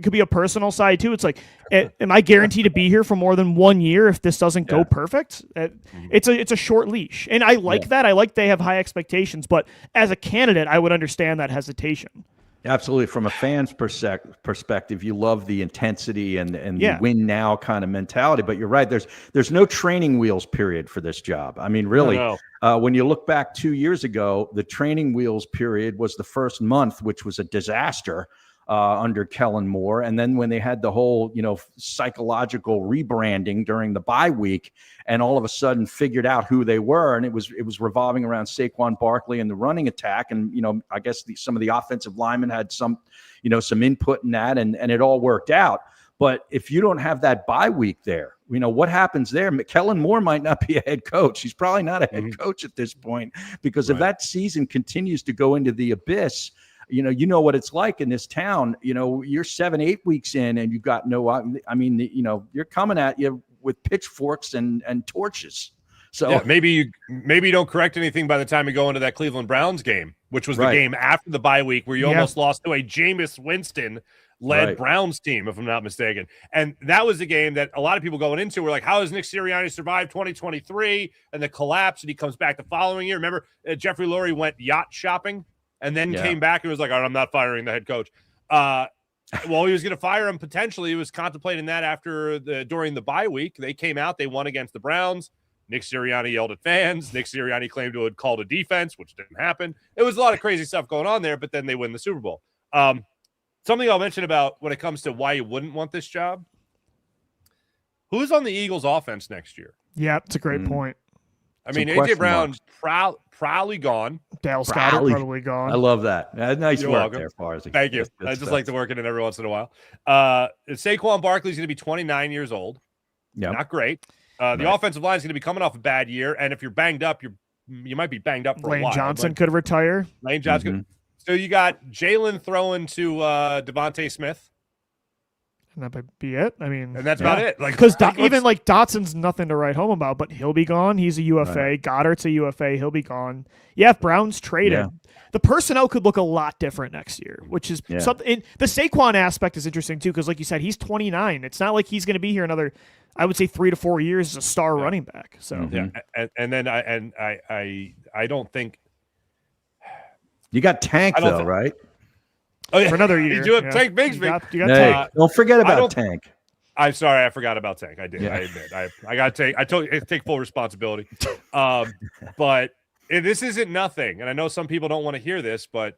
could be a personal side too. It's like, am I guaranteed to be here for more than 1 year if this doesn't go perfect? It's a short leash, and I like that. I like they have high expectations, but as a candidate, I would understand that hesitation. Absolutely. From a fan's perspective, you love the intensity and the win now kind of mentality. But you're right. There's no training wheels period for this job. I mean, really, when you look back 2 years ago, the training wheels period was the first month, which was a disaster under Kellen Moore. And then when they had the whole, psychological rebranding during the bye week, and all of a sudden figured out who they were, and it was revolving around Saquon Barkley and the running attack. And, I guess some of the offensive linemen had some input in that, and it all worked out. But if you don't have that bye week there, what happens there? Kellen Moore might not be a head coach. He's probably not a head coach at this point, because if that season continues to go into the abyss, you know what it's like in this town. You're 7-8 weeks in, and you've got you're coming at you with pitchforks and torches. So maybe you don't correct anything by the time you go into that Cleveland Browns game, which was the game after the bye week where you almost lost to a Jameis Winston-led Browns team, if I'm not mistaken. And that was the game that a lot of people going into were like, how does Nick Sirianni survive 2023 and the collapse? And he comes back the following year. Remember, Jeffrey Lurie went yacht shopping and then came back and was like, all right, I'm not firing the head coach. Well, he was going to fire him potentially. He was contemplating that during the bye week. They came out, they won against the Browns. Nick Sirianni yelled at fans. Nick Sirianni claimed to have called a defense, which didn't happen. It was a lot of crazy stuff going on there, but then they win the Super Bowl. Something I'll mention about when it comes to why you wouldn't want this job. Who's on the Eagles offense next year? Yeah, it's a great point. I mean, A.J. Brown's probably gone. Dale Scott probably gone. I love that. Nice You're work welcome. there, Farzy. Thank you. I just like to work in it every once in a while. Saquon Barkley's going to be 29 yeyears old. Yeah, not great. The offensive line is going to be coming off a bad year, and if you're banged up, you might be banged up for a while. Lane Johnson could retire. Lane Johnson. So you got Jalen throwing to Devontae Smith. And that might be it. I mean, and that's about it. Like, because even like Dotson's nothing to write home about, but he'll be gone. He's a UFA. Right. Goddard's a UFA. He'll be gone. Yeah, if Brown's traded, the personnel could look a lot different next year, which is something. The Saquon aspect is interesting too, because like you said, he's 29. It's not like he's going to be here another, I would say, 3 to 4 years as a star running back. So and then I don't think you got Tank though, right? Oh, yeah. For another year. You do have Tank Bigsby. You got Tank. Don't forget about Tank. I'm sorry, I forgot about Tank. I did. I admit. I got to take. I take full responsibility. But this isn't nothing, and I know some people don't want to hear this, but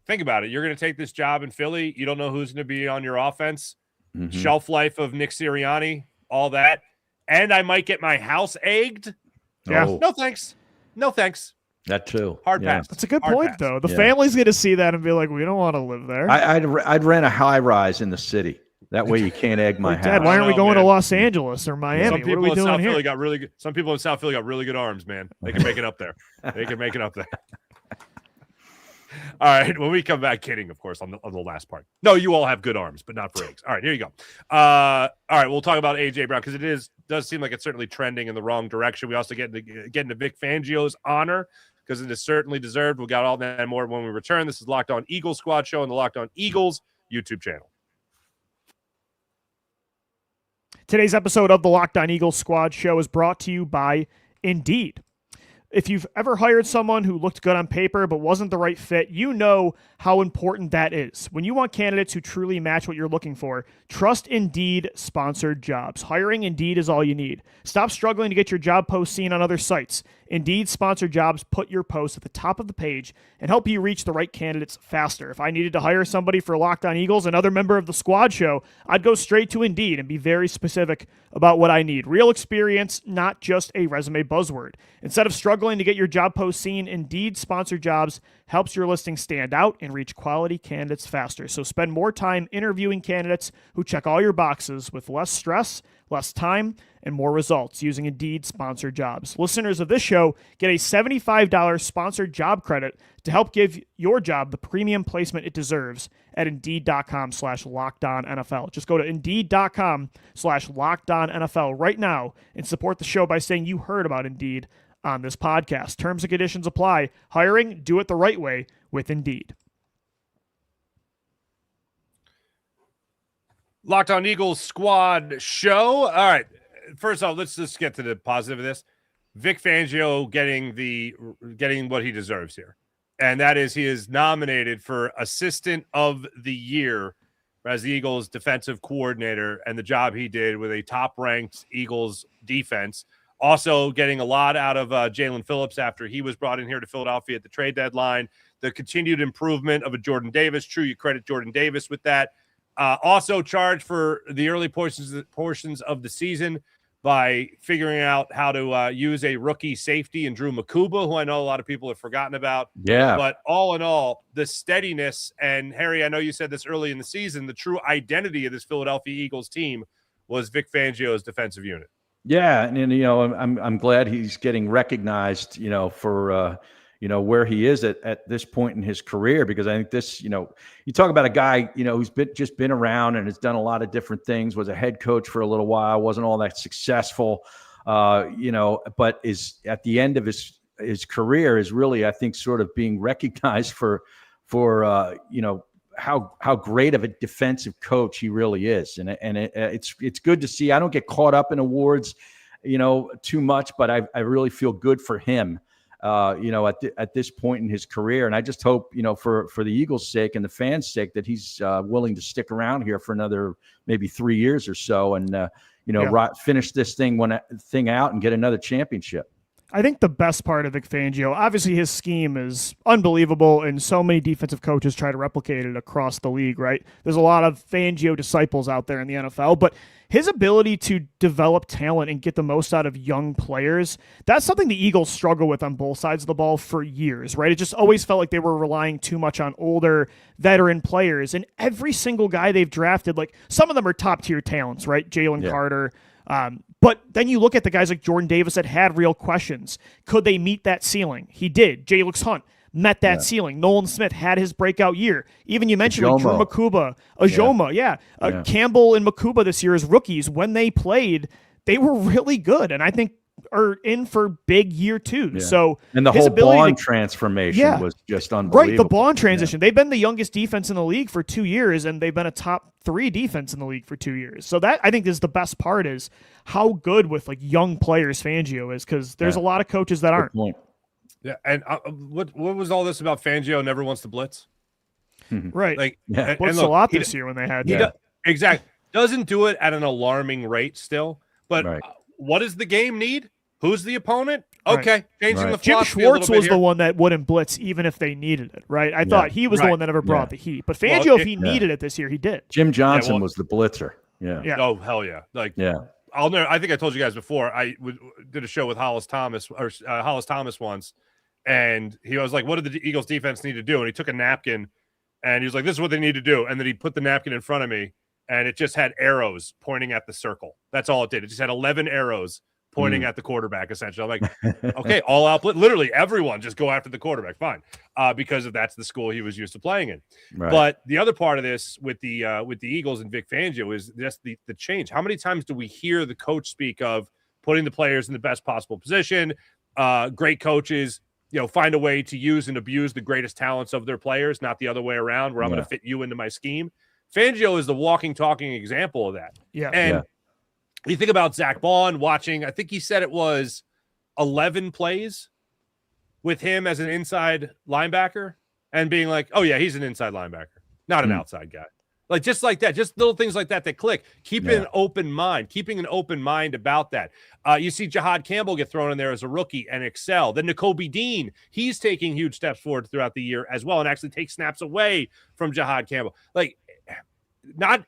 think about it. You're going to take this job in Philly. You don't know who's going to be on your offense. Shelf life of Nick Sirianni, all that, and I might get my house egged. Yeah. No thanks. No thanks. That too. Hard pass. That's a good point, though. The family's going to see that and be like, we don't want to live there. I'd rent a high rise in the city. That way you can't egg my house. Dad, why aren't we going to Los Angeles or Miami? Some people what are we doing in South here? Philly got really good. Some people in South Philly got really good arms, man. They can make it up there. All right. When we come back, kidding, of course, on the last part. No, you all have good arms, but not for eggs. All right, here you go. All right, we'll talk about A.J. Brown because it does seem like it's certainly trending in the wrong direction. We also get into Vic Fangio's honor because it is certainly deserved. We got all that and more when we return. This is Locked On Eagles Squad Show on the Locked On Eagles YouTube channel. Today's episode of the Locked On Eagles Squad Show is brought to you by Indeed. If you've ever hired someone who looked good on paper but wasn't the right fit, you know how important that is. When you want candidates who truly match what you're looking for, trust Indeed sponsored jobs. Hiring Indeed is all you need. Stop struggling to get your job post seen on other sites. Indeed sponsored jobs put your post at the top of the page and help you reach the right candidates faster. If I needed to hire somebody for Locked On Eagles, another member of the squad show, I'd go straight to Indeed and be very specific about what I need. Real experience, not just a resume buzzword. Instead of struggling to get your job post seen, Indeed sponsored jobs helps your listing stand out and reach quality candidates faster. So spend more time interviewing candidates who check all your boxes with less stress, less time, and more results using Indeed sponsored jobs. Listeners of this show get a $75 sponsored job credit to help give your job the premium placement it deserves at Indeed.com/LockedOnNFL. Just go to Indeed.com/LockedOnNFL right now and support the show by saying you heard about Indeed on this podcast. Terms and conditions apply. Hiring, do it the right way with Indeed. Locked On Eagles Squad Show. All right. First off, let's just get to the positive of this. Vic Fangio getting what he deserves here. And that is he is nominated for Assistant of the Year as the Eagles defensive coordinator and the job he did with a top-ranked Eagles defense. Also getting a lot out of Jalen Phillips after he was brought in here to Philadelphia at the trade deadline. The continued improvement of a Jordan Davis. True, you credit Jordan Davis with that. Also charged for the early portions of the season by figuring out how to use a rookie safety in Drew Makuba, who I know a lot of people have forgotten about. Yeah. But all in all, the steadiness, and Harry, I know you said this early in the season, the true identity of this Philadelphia Eagles team was Vic Fangio's defensive unit. Yeah, and you know, I'm glad he's getting recognized, you know, for where he is at this point in his career, because I think this, you know, you talk about a guy, you know, who's been around and has done a lot of different things, was a head coach for a little while, wasn't all that successful, but is at the end of his career is really, I think, sort of being recognized for how great of a defensive coach he really is. And it's good to see. I don't get caught up in awards, you know, too much, but I really feel good for him. at this point in his career. And I just hope, for the Eagles' sake and the fans' sake, that he's willing to stick around here for another maybe 3 years or so, and finish this thing out and get another championship. I think the best part of Vic Fangio, obviously his scheme is unbelievable, and so many defensive coaches try to replicate it across the league, right? There's a lot of Fangio disciples out there in the NFL, but his ability to develop talent and get the most out of young players, that's something the Eagles struggle with on both sides of the ball for years, right? It just always felt like they were relying too much on older veteran players, and every single guy they've drafted, like some of them are top-tier talents, right? Jalen Carter, but then you look at the guys like Jordan Davis that had real questions. Could they meet that ceiling? He did. Jalix Hunt met that ceiling. Nolan Smith had his breakout year. Even you mentioned like Drew Makuba, Ajoma, Campbell and Makuba this year as rookies. When they played, they were really good, and I think are in for big year two. Yeah. So and the whole Bond transformation was just unbelievable. Right, the Bond transition. They've been the youngest defense in the league for 2 years, and they've been a top 3 defense in the league for 2 years. So that I think is the best part, is how good with like young players Fangio is, because there's a lot of coaches that aren't. Yeah, and what was all this about Fangio never wants to blitz? Right, like blitzed a lot this year when they had. Exactly, doesn't do it at an alarming rate still, but. What does the game need? Who's the opponent? Okay, changing the Jim Schwartz was the one that wouldn't blitz even if they needed it, right? I thought he was the one that ever brought the heat. But Fangio, if he needed it this year, he did. Jim Johnson was the blitzer. Yeah. Oh, hell yeah. I'll never. I think I told you guys before. I did a show with Hollis Thomas once, and he was like, "What did the Eagles defense need to do?" And he took a napkin, and he was like, "This is what they need to do." And then he put the napkin in front of me, and it just had arrows pointing at the circle. That's all it did. It just had 11 arrows pointing at the quarterback, essentially. I'm like, okay, all out. Literally everyone just go after the quarterback. Fine. Because that's the school he was used to playing in. Right. But the other part of this with the Eagles and Vic Fangio is just the change. How many times do we hear the coach speak of putting the players in the best possible position? Great coaches, find a way to use and abuse the greatest talents of their players, not the other way around, where I'm going to fit you into my scheme. Fangio is the walking, talking example of that. Yeah. And you think about Zach Bond watching, I think he said it was 11 plays with him as an inside linebacker and being like, oh, yeah, he's an inside linebacker, not an outside guy. Like, just like that, just little things like that click. Keeping an open mind about that. You see Jahad Campbell get thrown in there as a rookie and excel. Then Nakobe Dean, he's taking huge steps forward throughout the year as well and actually take snaps away from Jahad Campbell. Like, not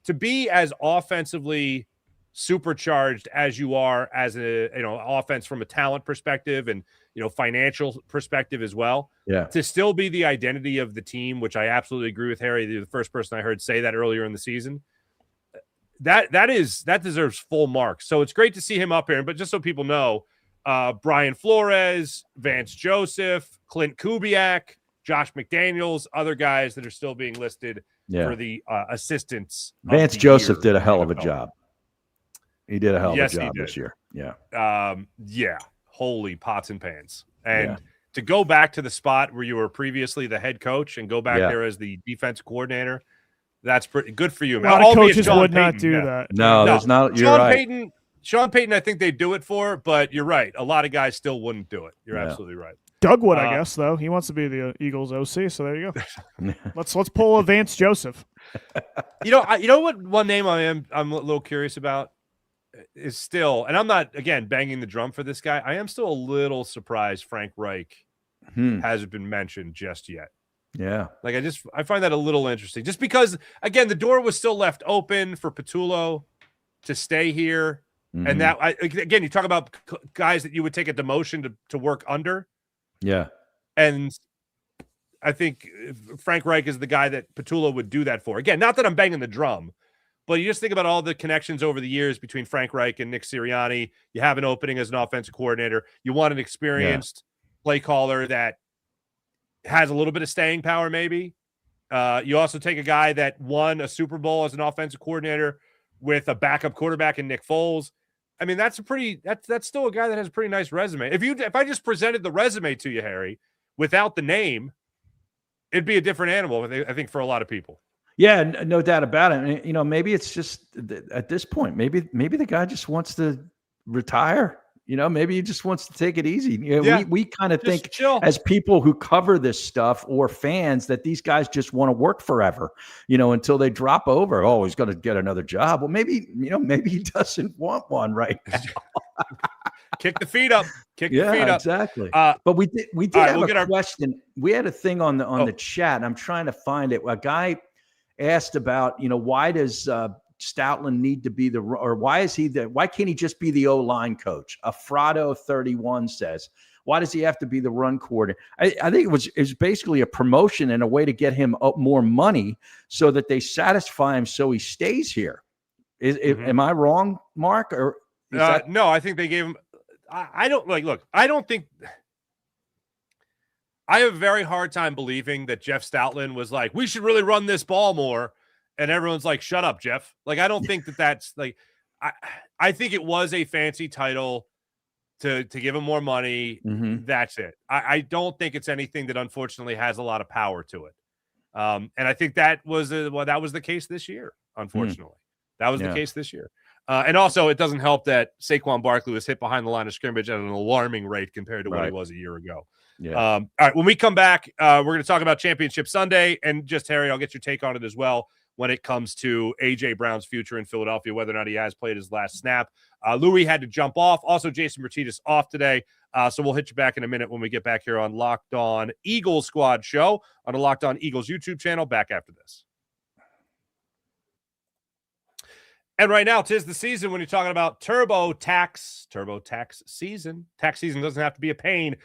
to be as offensively supercharged as you are as a offense from a talent perspective and financial perspective as well. Yeah. To still be the identity of the team, which I absolutely agree with Harry. You're the first person I heard say that earlier in the season. That deserves full marks. So it's great to see him up here. But just so people know, Brian Flores, Vance Joseph, Clint Kubiak, Josh McDaniels, other guys that are still being listed for the assistants. Vance Joseph did a hell of a job. He did a hell of a job this year. Yeah. Holy pots and pans. And to go back to the spot where you were previously the head coach and go back there as the defense coordinator, that's pretty good for you. A lot of coaches would not do that. No, there's not. You're right. Sean Payton, I think they'd do it for, but you're right. A lot of guys still wouldn't do it. You're absolutely right. Doug would, I guess, though. He wants to be the Eagles OC, so there you go. Let's pull a Vance Joseph. You know what? One name I'm a little curious about is still, and I'm not again banging the drum for this guy. I am still a little surprised Frank Reich hasn't been mentioned just yet. Yeah, like I find that a little interesting, just because again the door was still left open for Patullo to stay here, and that again you talk about guys that you would take a demotion to work under. Yeah. And I think Frank Reich is the guy that Patullo would do that for. Again, not that I'm banging the drum, but you just think about all the connections over the years between Frank Reich and Nick Sirianni. You have an opening as an offensive coordinator. You want an experienced play caller that has a little bit of staying power, maybe. You also take a guy that won a Super Bowl as an offensive coordinator with a backup quarterback in Nick Foles. I mean, that's still a guy that has a pretty nice resume. If I just presented the resume to you, Harry, without the name, it'd be a different animal, I think, for a lot of people. Yeah, no doubt about it. And, maybe it's just at this point, maybe the guy just wants to retire, maybe he just wants to take it easy. We kind of think chill. as people who cover this stuff or fans that these guys just want to work forever, until they drop over. Oh, he's going to get another job. Well, maybe he doesn't want one right now. Kick the feet up. Kick the feet up. Exactly. But we did have a question. We had a thing on the chat, and I'm trying to find it. A guy asked about, why does Stoutland need to be why can't he just be the O-line coach? Afrado 31 says, why does he have to be the run coordinator? I think it was basically a promotion and a way to get him up more money so that they satisfy him so he stays here. Am I wrong, Mark? Or no, I think they gave him. I don't look, I don't think. I have a very hard time believing that Jeff Stoutland was like, we should really run this ball more. And everyone's like, shut up, Jeff. Like, I don't think that's like, I think it was a fancy title to give him more money. Mm-hmm. That's it. I don't think it's anything that unfortunately has a lot of power to it. And I think that was the case this year, unfortunately. That was the case this year. And also, it doesn't help that Saquon Barkley was hit behind the line of scrimmage at an alarming rate compared to what he was a year ago. Yeah. All right, when we come back, we're going to talk about Championship Sunday. And just, Harry, I'll get your take on it as well when it comes to A.J. Brown's future in Philadelphia, whether or not he has played his last snap. Louie had to jump off. Also, Jason Bertitas off today. So we'll hit you back in a minute when we get back here on Locked On Eagles Squad show on the Locked On Eagles YouTube channel. Back after this. And right now, 'tis the season when you're talking about TurboTax season. Tax season doesn't have to be a pain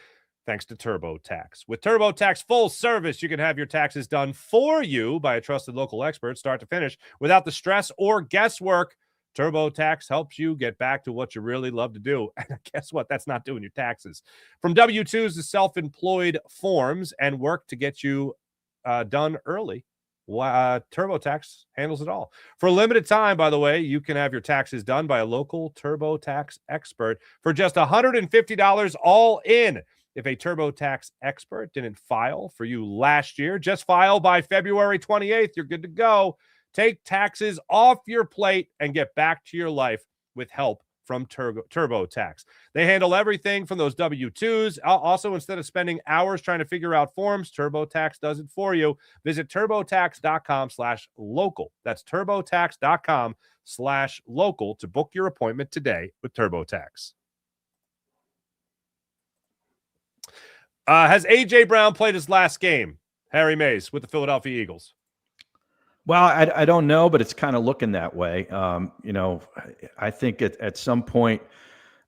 thanks to TurboTax. With TurboTax full service, you can have your taxes done for you by a trusted local expert, start to finish, without the stress or guesswork. TurboTax helps you get back to what you really love to do. And guess what? That's not doing your taxes. From W-2s to self-employed forms and work to get you done early. TurboTax handles it all. For a limited time, by the way, you can have your taxes done by a local TurboTax expert for just $150 all in. If a TurboTax expert didn't file for you last year, just file by February 28th. You're good to go. Take taxes off your plate and get back to your life with help from TurboTax. They handle everything from those W-2s. Also, instead of spending hours trying to figure out forms, TurboTax does it for you. Visit TurboTax.com/local. That's TurboTax.com/local to book your appointment today with TurboTax. Has A.J. Brown played his last game, Harry Mays, with the Philadelphia Eagles? Well, I don't know, but it's kind of looking that way. I think at some point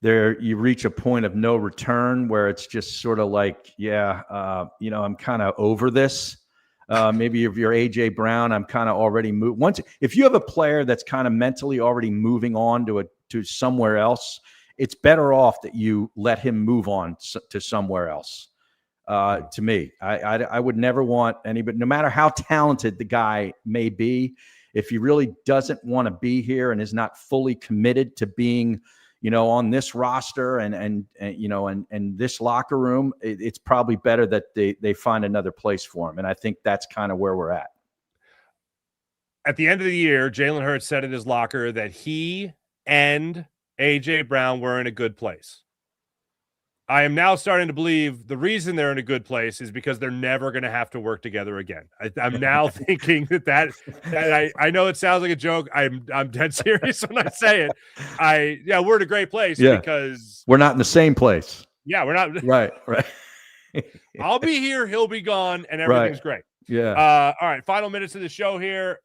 there you reach a point of no return where it's just sort of like, I'm kind of over this. Maybe if you're A.J. Brown, I'm kind of already moved. If you have a player that's kind of mentally already moving on to somewhere else, it's better off that you let him move on to somewhere else. To me, I would never want anybody, no matter how talented the guy may be, if he really doesn't want to be here and is not fully committed to being, on this roster and this locker room, it's probably better that they find another place for him. And I think that's kind of where we're at. At the end of the year, Jalen Hurts said in his locker that he and A.J. Brown were in a good place. I am now starting to believe the reason they're in a good place is because they're never going to have to work together again. I'm now thinking that I know it sounds like a joke. I'm dead serious when I say it. We're in a great place because we're not in the same place. Yeah, we're not. Right. I'll be here, he'll be gone, and everything's great. Yeah. All right, final minutes of the show here.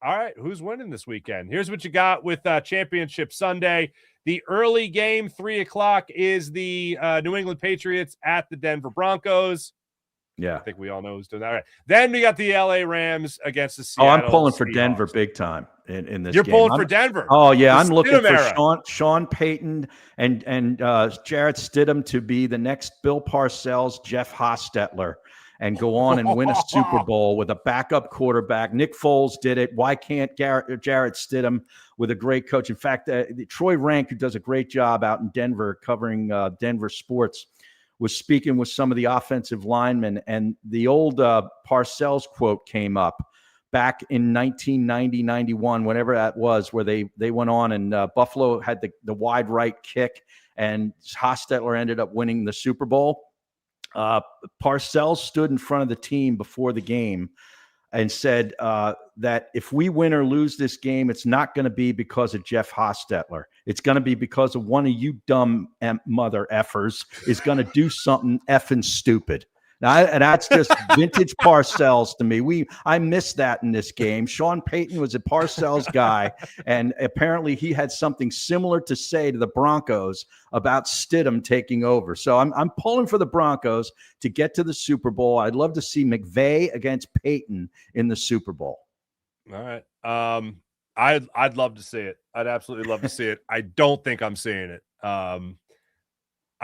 All right, who's winning this weekend? Here's what you got with Championship Sunday. The early game, 3:00, is the New England Patriots at the Denver Broncos. Yeah. I think we all know who's doing that. All right. Then we got the LA Rams against the Seattle I'm pulling for Seahawks. Denver big time in this You're game. pulling for Denver. Oh, yeah. The I'm looking Stidham for Sean Payton and Jarrett Stidham to be the next Bill Parcells, Jeff Hostetler, and go on and win a Super Bowl with a backup quarterback. Nick Foles did it. Why can't Jarrett Stidham with a great coach? In fact, Troy Rank, who does a great job out in Denver covering Denver sports, was speaking with some of the offensive linemen, and the old Parcells quote came up. back in 1990, 91, whatever that was, where they went on and Buffalo had the wide right kick and Hostetler ended up winning the Super Bowl. Parcells stood in front of the team before the game and said that if we win or lose this game, it's not going to be because of Jeff Hostetler. It's going to be because of one of you dumb mother effers is going to do something effing stupid. Now, and that's just vintage Parcells to me. I missed that in this game. Sean Payton was a Parcells guy, and apparently he had something similar to say to the Broncos about Stidham taking over. So I'm pulling for the Broncos to get to the Super Bowl. I'd love to see McVay against Payton in the Super Bowl. All right. I'd love to see it. I'd absolutely love to see it. I don't think I'm seeing it.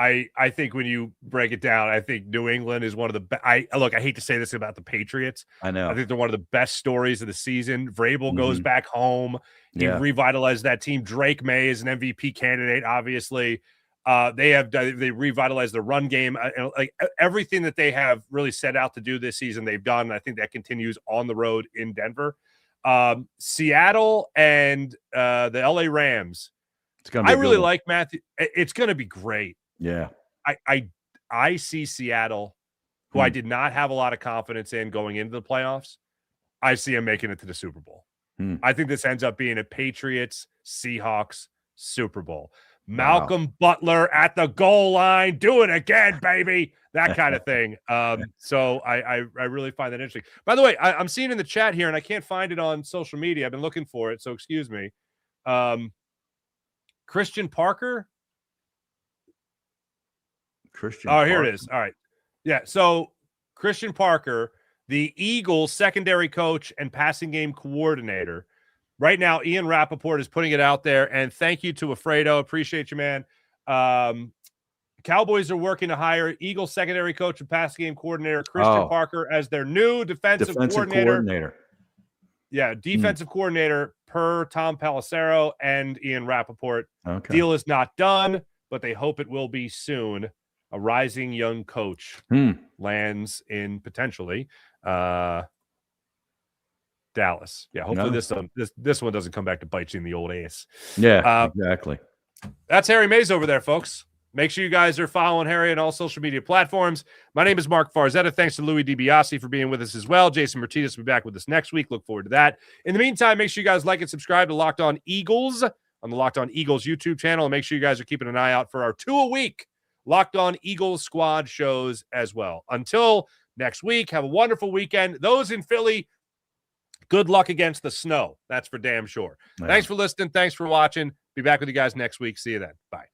I think when you break it down, I think New England is one of the best. I hate to say this about the Patriots. I know. I think they're one of the best stories of the season. Vrabel goes back home. He revitalized that team. Drake May is an MVP candidate, obviously. They revitalized the run game. Like everything that they have really set out to do this season, they've done. And I think that continues on the road in Denver. Seattle and the LA Rams. I really like Matthew. It's going to be great. Yeah. I see Seattle, who I did not have a lot of confidence in going into the playoffs. I see them making it to the Super Bowl. I think this ends up being a Patriots Seahawks Super Bowl. Malcolm Butler at the goal line. Do it again, baby. That kind of thing. So I really find that interesting. By the way, I'm seeing in the chat here, and I can't find it on social media. I've been looking for it, so excuse me. Christian Parker. Here it is. All right. Yeah. So Christian Parker, the Eagles secondary coach and passing game coordinator. Right now, Ian Rappaport is putting it out there. And thank you to Afredo. Appreciate you, man. Cowboys are working to hire Eagles secondary coach and passing game coordinator Christian Parker as their new defensive coordinator. Yeah, defensive coordinator per Tom Pelissero and Ian Rappaport. Okay. Deal is not done, but they hope it will be soon. A rising young coach lands in potentially Dallas. Yeah, hopefully this one doesn't come back to bite you in the old ass. Yeah, exactly. That's Harry Mays over there, folks. Make sure you guys are following Harry on all social media platforms. My name is Marc Farzetta. Thanks to Louie DiBiase for being with us as well. Jason Martinez will be back with us next week. Look forward to that. In the meantime, make sure you guys like and subscribe to Locked On Eagles on the Locked On Eagles YouTube channel. And make sure you guys are keeping an eye out for our 2-a-week Locked On Eagles squad shows as well. Until next week, have a wonderful weekend. Those in Philly, good luck against the snow. That's for damn sure. Thanks for listening. Thanks for watching. Be back with you guys next week. See you then. Bye.